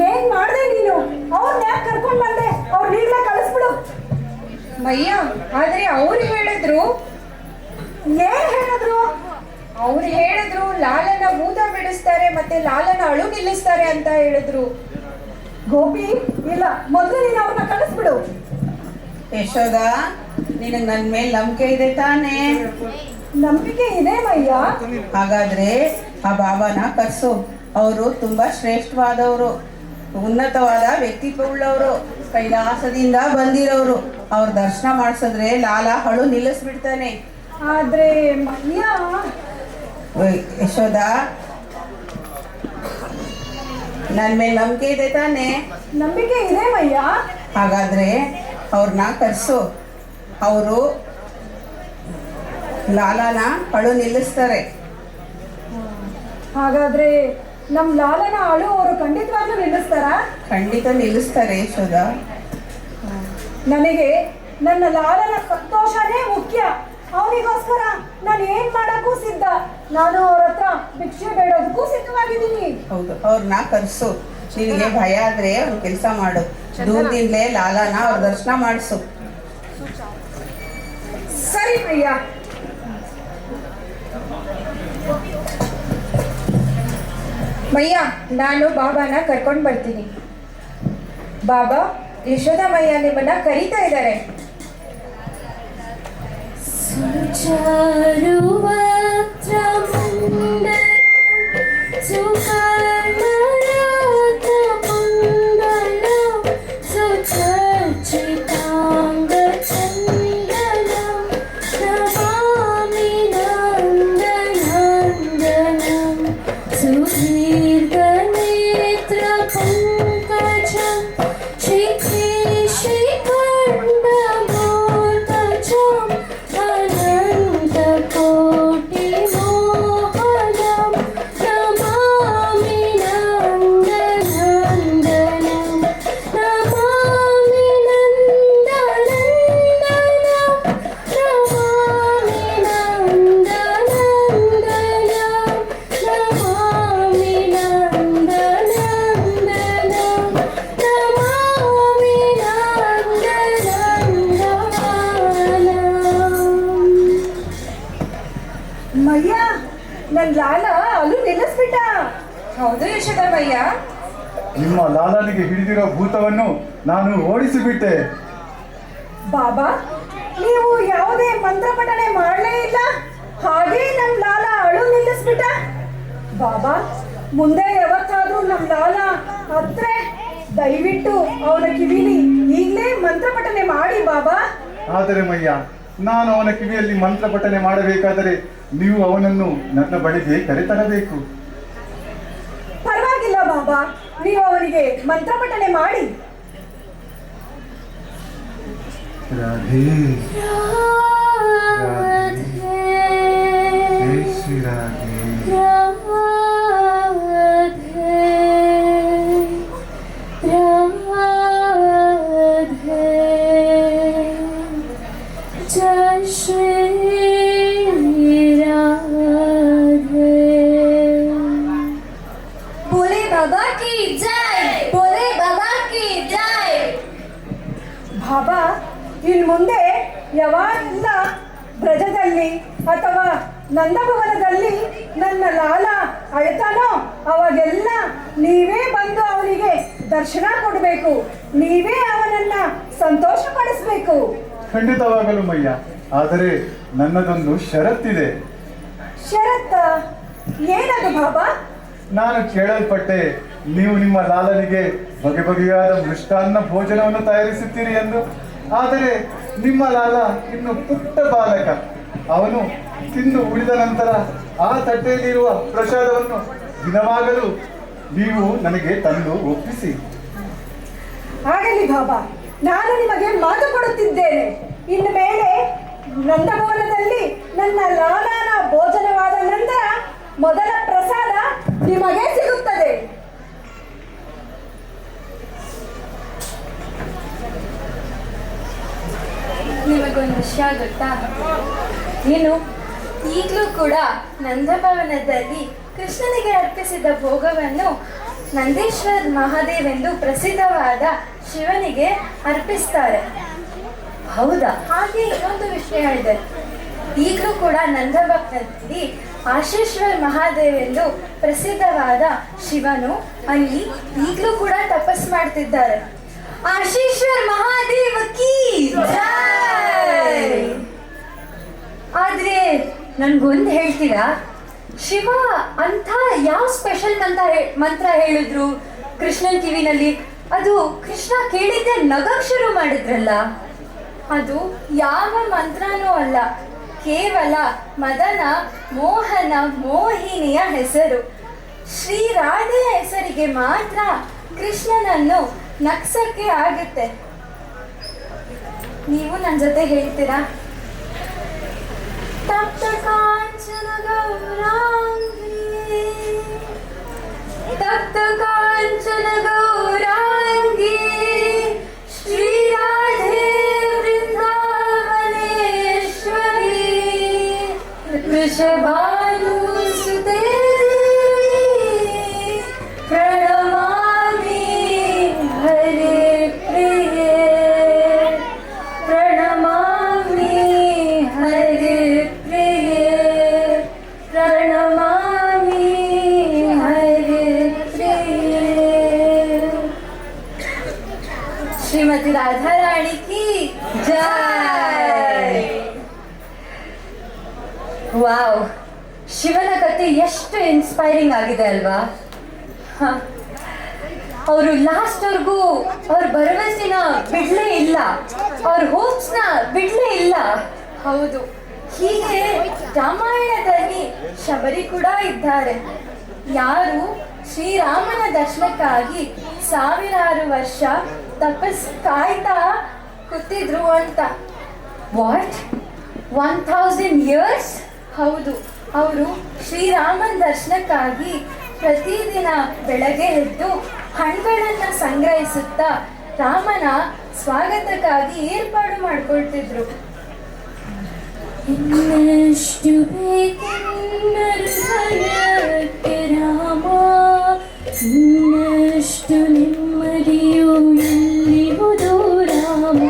ಏನ್ ಮಾಡ್ದೆ ನೀನು? ಅವ್ರನ್ನ ಯಾಕೆ ಕರ್ಕೊಂಡ್ ಬಂದೆ? ಅವ್ರನ್ನ ಈಗಲೇ ಕಳಿಸ್ಬಿಡು. ಮಯ್ಯ, ಆದ್ರೆ ಅವ್ರು ಹೇಳಿದ್ರು. ಏನ್ ಹೇಳಿದ್ರು? ಅವ್ರು ಹೇಳಿದ್ರು ಲಾಲನ ಭೂತ ಬಿಡಿಸ್ತಾರೆ ಮತ್ತೆ ಲಾಲನ ಅಳು ನಿಲ್ಲಿಸ್ತಾರೆ ಅಂತ ಹೇಳಿದ್ರು. ಗೋಪಿ, ಇಲ್ಲ, ಮೊದಲು ನೀನು ಅವ್ರನ್ನ ಕಳಿಸ್ಬಿಡು. ಯಶೋದ, ನಿನಗೆ ನನ್ನ ಮೇಲೆ ನಂಬಿಕೆ ಇದೆ ತಾನೇ? ನಂಬಿಕೆ ಇದೆ ಮಯ್ಯ. ಹಾಗಾದ್ರೆ ಆ ಬಾಬಾನ ಕರ್ಸು. ಅವರು ತುಂಬಾ ಶ್ರೇಷ್ಠವಾದವರು, ಉನ್ನತವಾದ ವ್ಯಕ್ತಿತ್ವವುಳ್ಳವರು, ಕೈಲಾಸದಿಂದ ಬಂದಿರೋರು. ಅವ್ರ ದರ್ಶನ ಮಾಡಿಸಿದ್ರೆ ಲಾಲ ಅಳು ನಿಲ್ಲಿಸ್ಬಿಡ್ತಾನೆ. ಆದ್ರೆ ಮಯ್ಯ. ಯಶೋದ, ನನ್ನ ಮೇಲೆ ನಂಬಿಕೆ ಇದೆ ತಾನೇ? ನಂಬಿಕೆ ಇದೆ ಮಯ್ಯ. ಹಾಗಾದ್ರೆ ಅವ್ರನ್ನ ಕರ್ಸು. ಅವರು ಲಾಲನ ಅಳು ನಿಲ್ಲಿಸ್ತಾರೆ. ಹಾಗಾದ್ರೆ ನಮ್ ಲಾಲನ ಅಳು ಅವರು ಖಂಡಿತವಾಗ್ಲೂ ನಿಲ್ಲಿಸ್ತಾರ? ಖಂಡಿತ ನಿಲ್ಲಿಸ್ತಾರೆ ಯಶೋದ. ನನಗೆ ನನ್ನ ಲಾಲನ ಸಂತೋಷನೇ ಮುಖ್ಯ. ಅವನಿಗೋಸ್ಕರ ನಾನು ಏನ್ ಮಾಡಕ್ಕೂ ಸಿದ್ಧ. ನಾನು ಅವ್ರ ಹತ್ರ ಭಿಕ್ಷೆ ಬೇಡೋದಕ್ಕೂ ಸಿದ್ಧವಾಗಿದ್ದೀನಿ. ಹೌದು, ಅವ್ರನ್ನ ಕರ್ಸು. ನಿನಗೆ ಭಯ ಆದ್ರೆ ಒಂದು ಕೆಲಸ ಮಾಡು, ದೂರದಿಂದಲೇ ಲಾಲನ ಅವ್ರ ದರ್ಶನ ಮಾಡಿಸು. ಸರಿ ಪ್ರಿಯ. ಮಯ್ಯ, ನಾನು ಬಾಬಾನ ಕರ್ಕೊಂಡು ಬರ್ತೀನಿ. ಬಾಬಾ, ಯಶೋದಾಮಯ್ಯ ನಿಮ್ಮನ್ನ ಕರೀತಾ ಇದ್ದಾರೆ. ಮಯ್ಯ, ನನ್ ಲಾಲ ಅಲ್ಲೂ ನಿಲ್ಲಿಸ್ಬಿಟ್ಟ. ಹೌದು ಯಶೋದಾಮಯ್ಯ. ನಿಮ್ಮ ಲಾಲನಿಗೆ ಹಿಡಿದಿರೋ ಭೂತವನ್ನು ನಾನು ಓಡಿಸಿಬಿಟ್ಟೆ. ಬಾಬಾ, ನೀವು ಯಾವುದೇ ಮಂತ್ರ ಪಠಣೆ ಮಾಡಲೇ ಇಲ್ಲ, ಹಾಗೇ ನಮ್ ಲಾಲ ಅಳು ನಿಲ್ಲಿಸ್ಬಿಟ್ಟ. ಬಾಬಾ, ಮುಂದೆ ಯಾವತ್ತಾದ್ರೂ ನಮ್ಮ ಲಾಲ ಹತ್ರೆ ದಯವಿಟ್ಟು ಅವನ ಕಿವಿಲಿ ಈಗಲೇ ಮಂತ್ರ ಪಠನೆ ಮಾಡಿ ಬಾಬಾ. ಆದರೆ ಮಯ್ಯ, ನಾನು ಅವನ ಕಿವಿಯಲ್ಲಿ ಮಂತ್ರ ಪಠನೆ ಮಾಡಬೇಕಾದರೆ ನೀವು ಅವನನ್ನು ನನ್ನ ಬಳಿಗೆ ಕರೆತರಬೇಕು. ಪರವಾಗಿಲ್ಲ ಬಾಬಾ, ನೀವು ಅವನಿಗೆ ಮಂತ್ರ ಪಠನೆ ಮಾಡಿ. ರಾಧೆ ಶ್ರೀ ರಾಧೆ ಭೋಲೆ ಬಾಬಾ ಕಿ ಜೈ, ಭೋಲೆ ಬಾಬಾ ಕಿ ಜೈ. ಬಾಬಾ, ಇನ್ ಮುಂದೆ ಯಾವಾಗೆಲ್ಲ ಬ್ರಜದಲ್ಲಿ ಅಥವಾ ನಂದಭವನದಲ್ಲಿ ನನ್ನ ಲಾಲ ಅಳ್ತಾನೋ ಅವಾಗೆಲ್ಲ ನೀವೇ ಬಂದು ಅವನಿಗೆ ದರ್ಶನ ಕೊಡಬೇಕು, ನೀವೇ ಅವನನ್ನ ಸಂತೋಷ ಪಡಿಸ್ಬೇಕು. ಖಂಡಿತವಾಗಲು ಮಯ್ಯ, ಆದರೆ ನನ್ನದೊಂದು ಷರತ್ತಿದೆ. ಷರತ್ತ? ಏನದು ಬಾಬಾ? ನಾನು ಕೇಳಲ್ಪಟ್ಟೆ, ನೀವು ನಿಮ್ಮ ಲಾಲನಿಗೆ ಬಗೆ ಬಗೆಯಾದ ಮೃಷ್ಟಾನ್ನ ಭೋಜನವನ್ನು ತಯಾರಿಸುತ್ತೀರಿ ಎಂದು. ಆದರೆ ನಿಮ್ಮ ಲಾಲ ಇನ್ನು ಪುಟ್ಟ ಬಾಲಕ. ಅವನು ತಿಂದು ಉಳಿದ ನಂತರ ಆ ತಟ್ಟೆಯಲ್ಲಿರುವ ಪ್ರಸಾದವನ್ನು ದಿನವಾಗಲು ನೀವು ನನಗೆ ತಂದು ಒಪ್ಪಿಸಿ. ಆಗಲಿ ಬಾಬಾ, ನಾನು ನಿಮಗೆ ಮಾತು ಕೊಡುತ್ತಿದ್ದೇನೆ. ಇನ್ನು ಮೇಲೆ ನಂದಭವನದಲ್ಲಿ ನನ್ನ ಲಾಲನ ಭೋಜನವಾದ ನಂತರ ಮೊದಲ ಪ್ರಸಾದ ನಿಮಗೆ ಸಿಗುತ್ತದೆ. ನಿಮಗೊಂದು ವಿಷಯ ಗೊತ್ತಾ? ಏನು? ಈಗಲೂ ಕೂಡ ನಂದಭವನದಲ್ಲಿ ಕೃಷ್ಣನಿಗೆ ಅರ್ಪಿಸಿದ ಭೋಗವನ್ನು ನಂದೀಶ್ವರ್ ಮಹಾದೇವ್ ಎಂದು ಪ್ರಸಿದ್ಧವಾದ ಶಿವನಿಗೆ ಅರ್ಪಿಸ್ತಾರೆ. ಹೌದಾ? ಹಾಗೆ ಇನ್ನೊಂದು ವಿಷಯ ಇದೆ. ಈಗಲೂ ಕೂಡ ನಂದಭವನದಲ್ಲಿ ಆಶೀಶ್ವರ್ ಮಹಾದೇವ್ ಎಂದು ಪ್ರಸಿದ್ಧವಾದ ಶಿವನು ಅಲ್ಲಿ ಈಗಲೂ ಕೂಡ ತಪಸ್ ಮಾಡ್ತಿದ್ದಾರೆ. ಆಶೀಶ್ವರ್ ಮಹಾದೇವ ಕಿ ಜೈ. ಆದ್ರೆ ನನ್ಗೊಂದು ಹೇಳ್ತೀರಾ, ಶಿವ ಅಂತ ಯಾವ ಸ್ಪೆಷಲ್ ಮಂತ್ರ ಹೇಳಿದ್ರು ಕೃಷ್ಣನ್ ಕಿವಿನಲ್ಲಿ? ಅದು ಕೃಷ್ಣ ಕೇಳಿದ್ದೆ ನಗಕ್ ಶುರು ಮಾಡಿದ್ರಲ್ಲ. ಅದು ಯಾವ ಮಂತ್ರನೂ ಅಲ್ಲ, ಕೇವಲ ಮದನ ಮೋಹನ ಮೋಹಿನಿಯ ಹೆಸರು. ಶ್ರೀ ರಾಧೆಯ ಹೆಸರಿಗೆ ಮಾತ್ರ ಕೃಷ್ಣನನ್ನು ನಗ್ಸಕ್ಕೆ ಆಗುತ್ತೆ. ನೀವು ನನ್ನ ಜೊತೆ ಹೇಳ್ತೀರಾ? ತಪ್ತ ಕಾಂಚನ ಗೌರಾಂಗಿ, ತಪ್ತ ಕಾಂಚನ ಗೌರಾಂಗಿ, ಶ್ರೀ ರಾಧೆ ವೃಂದಾವನೇಶ್ವರಿ, ವೃಷಭಾನುಸುತೆ ಪ್ರಣಮಾಮಿ ಹರಿ ಪ್ರಿಯೆ, ಪ್ರಣಮಾಮಿ ಹರಿ ಪ್ರಿಯೆ, ಪ್ರಣಮಾಮಿ ಹರಿ ಪ್ರಿಯೆ. ಶ್ರೀಮತಿ ರಾಧಾರಾಣಿ ಕಿ ಜೈ. ವಾವ್, ಶಿವನ ಕಥೆ ಎಷ್ಟು ಇನ್ಸ್ಪೈರಿಂಗ್ ಆಗಿದೆ ಅಲ್ವಾ? ಅವರು ಲಾಸ್ಟ್ವರೆಗೂ ಅವ್ರ ಭರವಸೆನ ಬಿಡ್ಲೇ ಇಲ್ಲ, ಅವ್ರ ಹೋಪ್ಸ್ನ ಬಿಡ್ಲೇ ಇಲ್ಲ. ಹೌದು, ಹೀಗೆ ರಾಮಾಯಣದಲ್ಲಿ ಶಬರಿ ಕೂಡ ಇದ್ದಾರೆ. ಯಾರು ಶ್ರೀರಾಮನ ದರ್ಶನಕ್ಕಾಗಿ ಸಾವಿರಾರು ವರ್ಷ ತಪಸ್ ಕಾಯ್ತಾ ಕೂತಿದ್ರು ಅಂತ. ವಾಟ್? 1000 years? ಹೌದು, ಅವರು ಶ್ರೀರಾಮನ ದರ್ಶನಕ್ಕಾಗಿ ಪ್ರತಿದಿನ ಬೆಳಗ್ಗೆ ಎದ್ದು ಹಣ್ಣುಗಳನ್ನು ಸಂಗ್ರಹಿಸುತ್ತಾ ರಾಮನ ಸ್ವಾಗತಕ್ಕಾಗಿ ಏರ್ಪಾಡು ಮಾಡಿಕೊಳ್ತಿದ್ರು. ಇನ್ನಷ್ಟು ಬೇಕೆನ್ನರುಹರಕ್ಕೆ ರಾಮ, ಇನ್ನಷ್ಟು ನೆಮ್ಮದಿಯು ಎಲ್ಲಿಹುದು ರಾಮ,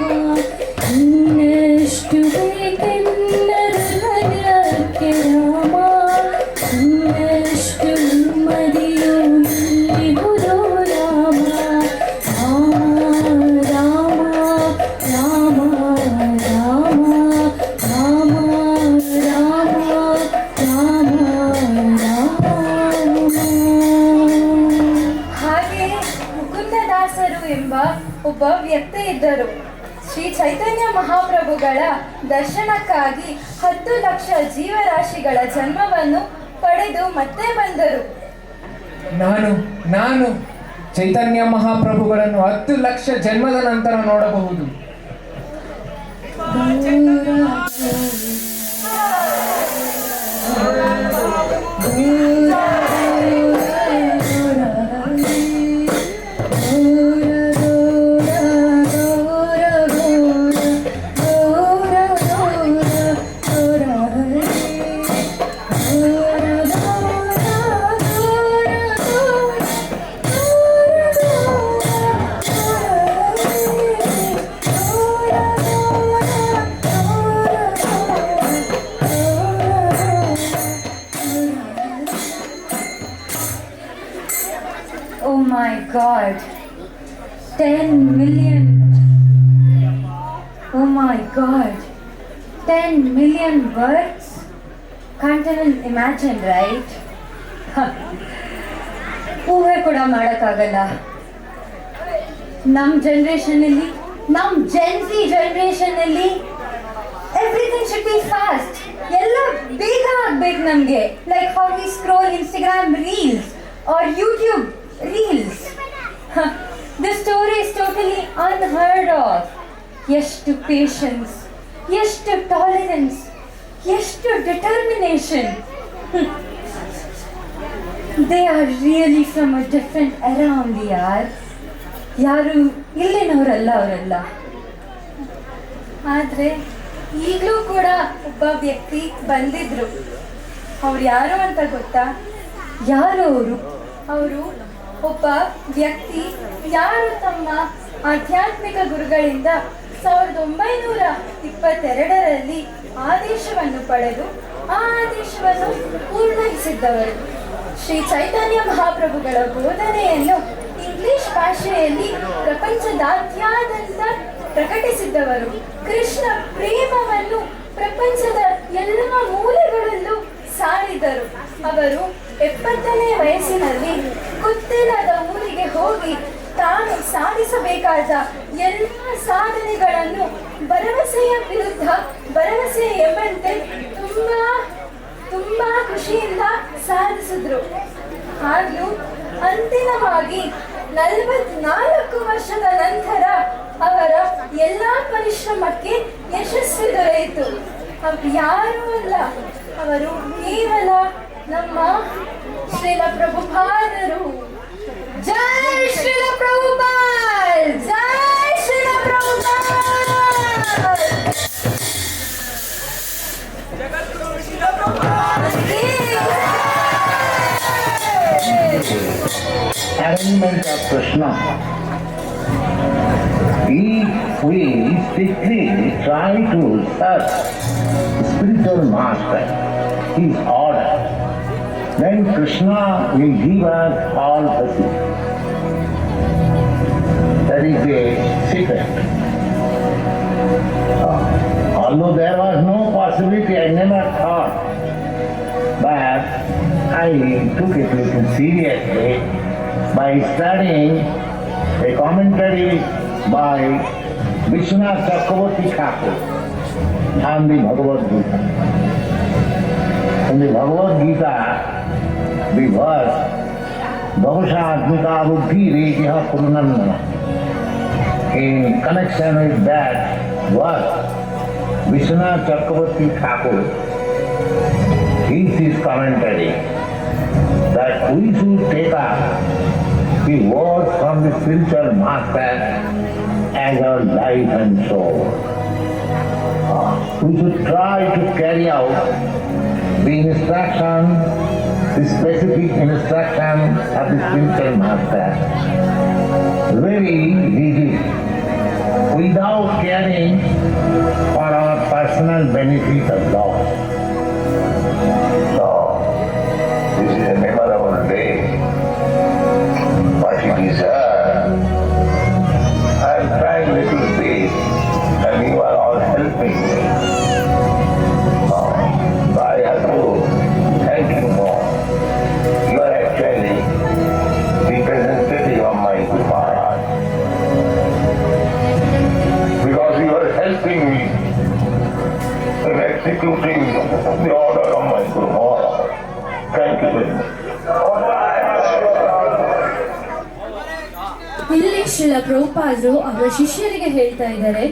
ಇನ್ನಷ್ಟು ಬೇಕೆನ್ನರುಹರಕ್ಕೆ ರಾಮ, ಇನ್ನಷ್ಟು ನೆಮ್ಮದಿಯು ಎಲ್ಲಿಹುದು ರಾಮ, ರಾಮ ರಾಮ ರಾಮ ರಾಮ ರಾಮ ರಾಮ ರಾಮ ರಾಮ. ಎಂಬ ಒಬ್ಬ ವ್ಯಕ್ತಿ ಇದ್ದರು. ಶ್ರೀ ಚೈತನ್ಯ ಮಹಾಪ್ರಭುಗಳ ದರ್ಶನಕ್ಕಾಗಿ 10 ಲಕ್ಷ ಜೀವರಾಶಿಗಳ ಜನ್ಮವನ್ನು ಪಡೆದು ಮತ್ತೆ ಬಂದರು. ನಾನು ಚೈತನ್ಯ ಮಹಾಪ್ರಭುಗಳನ್ನು 10 ಲಕ್ಷ ಜನ್ಮದ ನಂತರ ನೋಡಬಹುದು. Oh my God, 10 million. Oh my God, 10 million words. Can't even imagine, right? ಊಹೆ ಕೂಡ ಮಾಡೋಕ್ಕಾಗಲ್ಲ. ನಮ್ಮ ಜನ್ರೇಷನಲ್ಲಿ, ನಮ್ಮ ಜೆನ್ಸಿ ಜನ್ರೇಷನಲ್ಲಿ ಎವ್ರಿಥಿಂಗ್ ಶುಡ್ ಬಿ ಫಾಸ್ಟ್. ಎಲ್ಲ ಬೇಗ ಆಗ್ಬೇಕು ನಮಗೆ. Like how we scroll Instagram reels or YouTube reels. The story is totally unheard of. ಎಷ್ಟು patience, ಎಷ್ಟು tolerance, ಎಷ್ಟು determination. They are really from a different era only, yaar. ಯಾರು ಇಲ್ಲಿನವರಲ್ಲ ಅವರೆಲ್ಲ. ಆದರೆ ಈಗಲೂ ಕೂಡ ಒಬ್ಬ ವ್ಯಕ್ತಿ ಬಂದಿದ್ರು. ಅವ್ರು ಯಾರು ಅಂತ ಗೊತ್ತಾ? ಯಾರು ಅವರು? ಅವರು ಒಬ್ಬ ವ್ಯಕ್ತಿ ಯಾರು ತಮ್ಮ ಆಧ್ಯಾತ್ಮಿಕ ಗುರುಗಳಿಂದ 1922ರಲ್ಲಿ ಆದೇಶವನ್ನು ಪಡೆದು ಆ ಆದೇಶವನ್ನು ಪೂರ್ಣಯಿಸಿದ್ದವರು. ಶ್ರೀ ಚೈತನ್ಯ ಮಹಾಪ್ರಭುಗಳ ಬೋಧನೆಯನ್ನು ಇಂಗ್ಲಿಷ್ ಭಾಷೆಯಲ್ಲಿ ಪ್ರಪಂಚದಾದ್ಯಂತ ಪ್ರಕಟಿಸಿದ್ದವರು. ಕೃಷ್ಣ ಪ್ರೇಮವನ್ನು ಪ್ರಪಂಚದ ಎಲ್ಲ ಮೂಲೆಗಳಲ್ಲೂ ಸಾರಿದರು. ಅವರು 70ನೇ ವಯಸ್ಸಿನಲ್ಲಿ ಗೊತ್ತಿಲ್ಲದ ಊರಿಗೆ ಹೋಗಿ ತಾನು ಸಾಧಿಸಬೇಕಾದ ಎಲ್ಲ ಸಾಧನೆಗಳನ್ನು ಭರವಸೆಯ ವಿರುದ್ಧ ಭರವಸೆ ಎಂಬಂತೆ ತುಂಬಾ ಖುಷಿಯಿಂದ ಸಾಧಿಸಿದ್ರು. ಹಾಗೂ ಅಂತಿಮವಾಗಿ 44 ವರ್ಷದ ನಂತರ ಅವರ ಎಲ್ಲ ಪರಿಶ್ರಮಕ್ಕೆ ಯಶಸ್ಸು ದೊರೆಯಿತು. ಅವರು ಯಾರೂ ಅಲ್ಲ, ಅವರು ಕೇವಲ ನಮ್ಮ ಶ್ರೀಲ ಪ್ರಭುಪಾದರು. ಜೈ ಶ್ರೀಲ ಪ್ರಭುಪಾದ್, ಜೈ Srila Prabhupad. Arrangement of Krishna. If we strictly try to search spiritual master, his order, then Krishna will give us all blessings. That is the secret. Although there was no possibility, I never thought, but I took it a little seriously by studying a commentary by Vishwanath Chakravarti Thakur on the Bhagavad Gita. In the Bhagavad Gita, the verse Bhavashatmika Buddhi Rekiha Purnanana. In connection with that verse, Vishwanath Chakravarti Thakur is his commentary that we should take up the word from the spiritual master as our life and soul. We should try to carry out the instruction, the specific instruction of the spiritual master very easily, without caring for our personal benefit of loss. So, this is a memorable day. But it is I'm trying little bit and you are all helping me. So I have to thank you more. You are actually representative of my Maharaj. Srila ಪ್ರಭುಪಾದರು ಅವರ ಶಿಷ್ಯರಿಗೆ ಹೇಳ್ತಾ ಇದ್ದಾರೆ,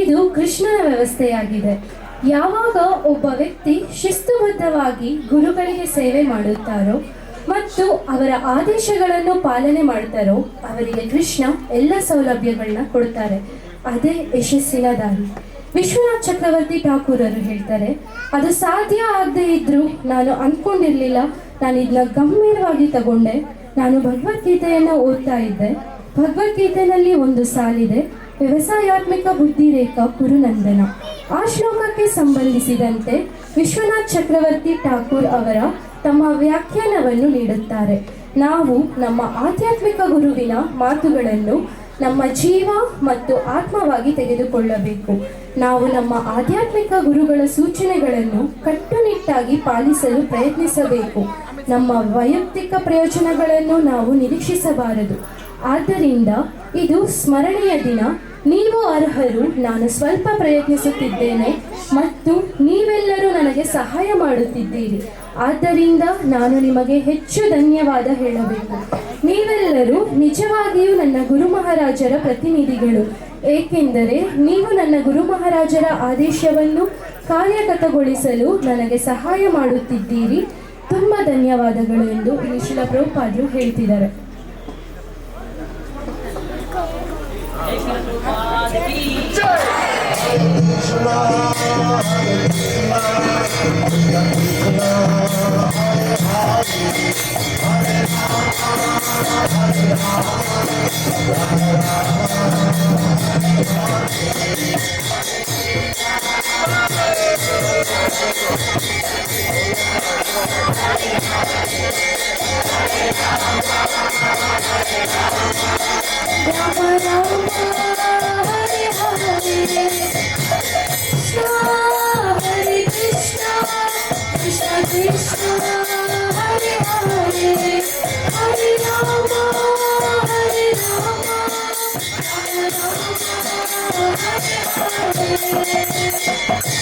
ಇದು ಕೃಷ್ಣನ ವ್ಯವಸ್ಥೆಯಾಗಿದೆ. ಯಾವಾಗ ಒಬ್ಬ ವ್ಯಕ್ತಿ ಶಿಸ್ತುಬದ್ಧವಾಗಿ ಗುರುಗಳಿಗೆ ಸೇವೆ ಮಾಡುತ್ತಾರೋ ಮತ್ತು ಅವರ ಆದೇಶಗಳನ್ನು ಪಾಲನೆ ಮಾಡ್ತಾರೋ ಅವರಿಗೆ ಕೃಷ್ಣ ಎಲ್ಲ ಸೌಲಭ್ಯಗಳನ್ನ ಕೊಡ್ತಾರೆ. ಅದೇ ಯಶಸ್ಸಿನ ದಾರಿ. ವಿಶ್ವನಾಥ್ ಚಕ್ರವರ್ತಿ ಠಾಕೂರರು ಹೇಳ್ತಾರೆ, ಅದು ಸಾಧ್ಯ ಆಗದೆ ಇದ್ರೂ ನಾನು ಅಂದ್ಕೊಂಡಿರಲಿಲ್ಲ, ನಾನು ಇದನ್ನ ಗಂಭೀರವಾಗಿ ತಗೊಂಡೆ. ನಾನು ಭಗವದ್ಗೀತೆಯನ್ನು ಓದ್ತಾ ಇದ್ದೆ. ಭಗವದ್ಗೀತೆಯಲ್ಲಿ ಒಂದು ಸಾಲಿದೆ, ವ್ಯವಸಾಯಾತ್ಮಕ ಬುದ್ಧಿರೇಖಾ ಕುರುನಂದನ. ಆ ಶ್ಲೋಕಕ್ಕೆ ಸಂಬಂಧಿಸಿದಂತೆ ವಿಶ್ವನಾಥ್ ಚಕ್ರವರ್ತಿ ಠಾಕೂರ್ ಅವರ ತಮ್ಮ ವ್ಯಾಖ್ಯಾನವನ್ನು ನೀಡುತ್ತಾರೆ. ನಾವು ನಮ್ಮ ಆಧ್ಯಾತ್ಮಿಕ ಗುರುವಿನ ಮಾತುಗಳನ್ನು ನಮ್ಮ ಜೀವ ಮತ್ತು ಆತ್ಮವಾಗಿ ತೆಗೆದುಕೊಳ್ಳಬೇಕು. ನಾವು ನಮ್ಮ ಆಧ್ಯಾತ್ಮಿಕ ಗುರುಗಳ ಸೂಚನೆಗಳನ್ನು ಕಟ್ಟುನಿಟ್ಟಾಗಿ ಪಾಲಿಸಲು ಪ್ರಯತ್ನಿಸಬೇಕು. ನಮ್ಮ ವೈಯಕ್ತಿಕ ಪ್ರಯೋಜನಗಳನ್ನು ನಾವು ನಿರೀಕ್ಷಿಸಬಾರದು. ಆದ್ದರಿಂದ ಇದು ಸ್ಮರಣೀಯ ದಿನ. ನೀವು ಅರ್ಹರು. ನಾನು ಸ್ವಲ್ಪ ಪ್ರಯತ್ನಿಸುತ್ತಿದ್ದೇನೆ ಮತ್ತು ನೀವೆಲ್ಲರೂ ನನಗೆ ಸಹಾಯ ಮಾಡುತ್ತಿದ್ದೀರಿ. ಆದ್ದರಿಂದ ನಾನು ನಿಮಗೆ ಹೆಚ್ಚು ಧನ್ಯವಾದ ಹೇಳಬೇಕು. ನೀವೆಲ್ಲರೂ ನಿಜವಾಗಿಯೂ ನನ್ನ ಗುರು ಮಹಾರಾಜರ ಪ್ರತಿನಿಧಿಗಳು, ಏಕೆಂದರೆ ನೀವು ನನ್ನ ಗುರು ಮಹಾರಾಜರ ಆದೇಶವನ್ನು ಕಾರ್ಯಗತಗೊಳಿಸಲು ನನಗೆ ಸಹಾಯ ಮಾಡುತ್ತಿದ್ದೀರಿ. ತುಂಬ ಧನ್ಯವಾದಗಳು ಎಂದು ಇಲ್ಲಿ ಶ್ರೀಲ ಪ್ರಭುಪಾದರು ಹೇಳ್ತಿದ್ದಾರೆ. Hare Krishna, Krishna Krishna, Hare Hare, Hare Rama, Hare Rama, Rama Rama, Hare Hare.